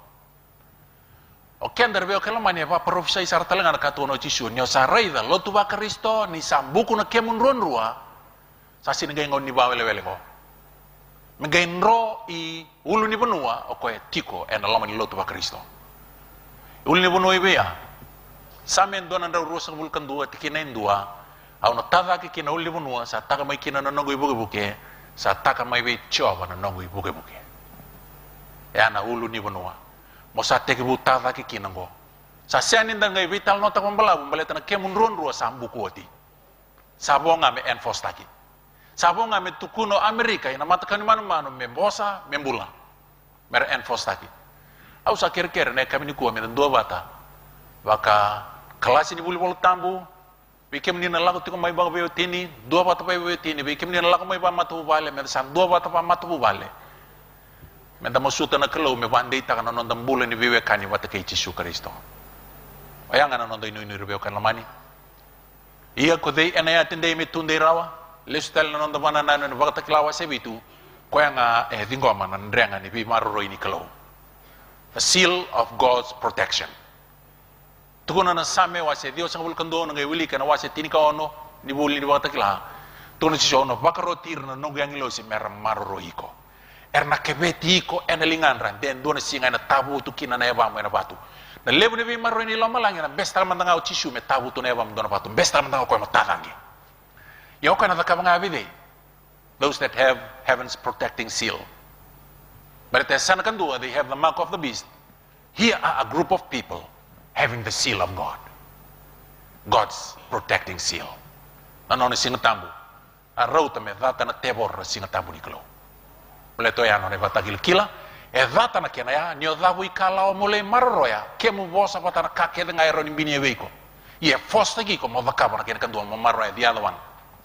A: Oke, dari bawah kelamanya Pak Profesor Isartal dengan katuano Yesus nyo sarai da lo tu ba Kristo ni sambuku na kemun ron rua sasi ngai ngon ni ba wele ko ngai nro i ulu ni benua o ko tiko en lama ni lo tu ba Kristo ulu ni benua ibe ya samen donan da rusak bulkan dua tikinain dua au no tada ki kina ulu ni benua sa taka mai kina no nongo ibuke sa taka mai be choba no nongo ibuke ya na ulu ni benua mosa teke buta ki kinango sa sianin dan ngai vital nota pembala na kemun ron rua sambu kuoti sabonga me enforce taki sabonga me tukuno Amerika ina matakan manu membosa membula mer enforce taki au sa kir ne kami ni kuwa me dua bata baka kelas ini bulu tambu bikem ni nalaku tiko mai bang beo tini dua bata beo tini bikem ni nalaku mai bang matu bale me san dua bata pa matu bale menda masuta na kelo me wandei ta kana non bulan ni wewe kani wata ke Yesu Kristo ayanga na non do inu rubeo kan lamani iya ko dei ena ya tende me tunde rawa lestal na non do mana na no wata klawa sebitu ko yanga dingo mana ndrenga ni bi marro ini kelo a seal of God's protection tukuna na same wase dio sang bulkan do ngai wili kana wase tini ka ono ni buli ni wata kla tukuna si ono bakaro tir na no gangi lo si mer marro iko erna kebeti ko enelingan ran den dona singa na tabu tu kina na eba mo na batu na lebu ne bi marro ni loma langi na bestal mandanga o Yesu me tabu tu na eba mo dona batu bestal mandanga ko mo tadangi yo kana da kabanga bide those that have heaven's protecting seal but at the sana kan do they have the mark of the beast here are a group of people having the seal of God God's protecting seal nanon singa tambu a rauta me data na tebor singa tambu ni klo Pleto ya no ne batagil kila e data na kena ya nyo dabu ikala o mole marro ya kemu bosa patana kake de ngai roni bini weiko ye fosta gi ko mo vakaba na kena kan do mo marro ya the other one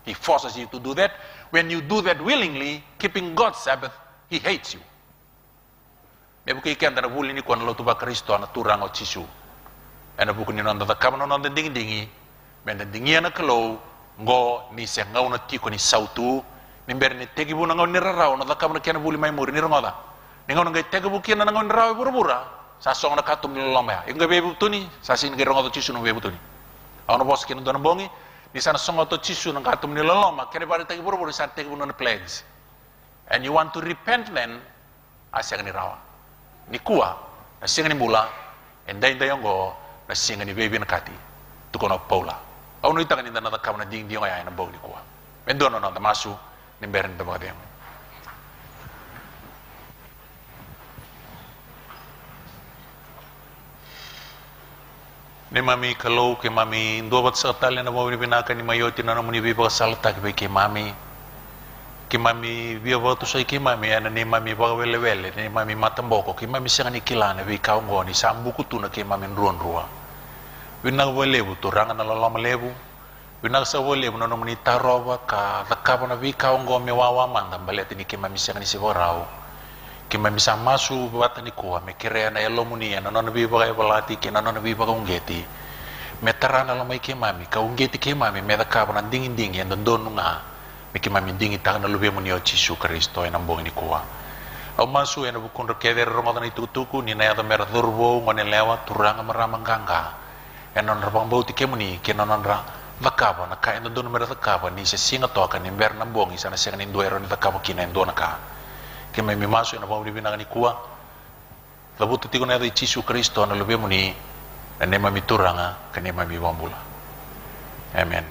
A: He forces you to do that. When you do that willingly, keeping God's Sabbath, He hates you. Me buki ikan tanda buli ni kuan lo tuba Kristo ana turang o chisu. Ana buku ni nonda kamano nonda dingi menda dingi ana kalau ngo ni se ngau na tiko ni sautu ni ber ni tegi bu na ngau ni rarau na kamano kiana buli mai muri ni rongoda. Ni ngau ngai tegi bu kiana na ngau ni rarau bura-bura. Sa song na katum ni lomba. Inga bebu tuni, sa sin ngai rongoda chisu no bebu tuni. Ono bos kiana dona bongi ni sana song to chisu na katum ni lomba. Kene bari tegi bura-bura sa tegi bu na plagues. And you want to repent then asya ni rawa. Ni kuwa na singa ni mula and dai yongo na singa ni baby na kati tukono paula au no itanga ni na kama na ding dingo ya na bog ni kuwa mendo no na masu ni beren da bagem ni mami kalau ke mami ndo bat sa talen na mo ni binaka ni mayoti na muni biba salta ke mami ki mami via voto sai ki mami ana ni mami ba wele ni mami matamboko ki mami sanga ni kilana vi kau ngoni sambu kutuna ki mami ruan rua wina welebu to ranga na lama lebu wina sa welebu no mani taroba ka takaba na vi kau ngomi wawa manda balete ni ki mami sanga ni siborau ki mami sa masu bata ni ko me kire na elo muni na no vi ba balati ki na no vi ba ungeti metarana lamai ki mami ka ungeti ki mami me takaba na dingin dingin don nga miki mami dingi tanga lube muni o Yesu Kristo ena mbong ni kuwa au masu ena bukun rekeder rongodan itu tuku ni na ya mer durbo ngone lewa turanga maramang ganga ena rabang bau tike muni kena nonra vakaba na ka ena don mer vakaba ni se singa to kan ni ber nambong isana senga ni duero ni vakaba kina endo na ka ke mami masu ena bau binanga ni kuwa labu tiko na Yesu Kristo na lube muni ena mami turanga kan mami bambula amen.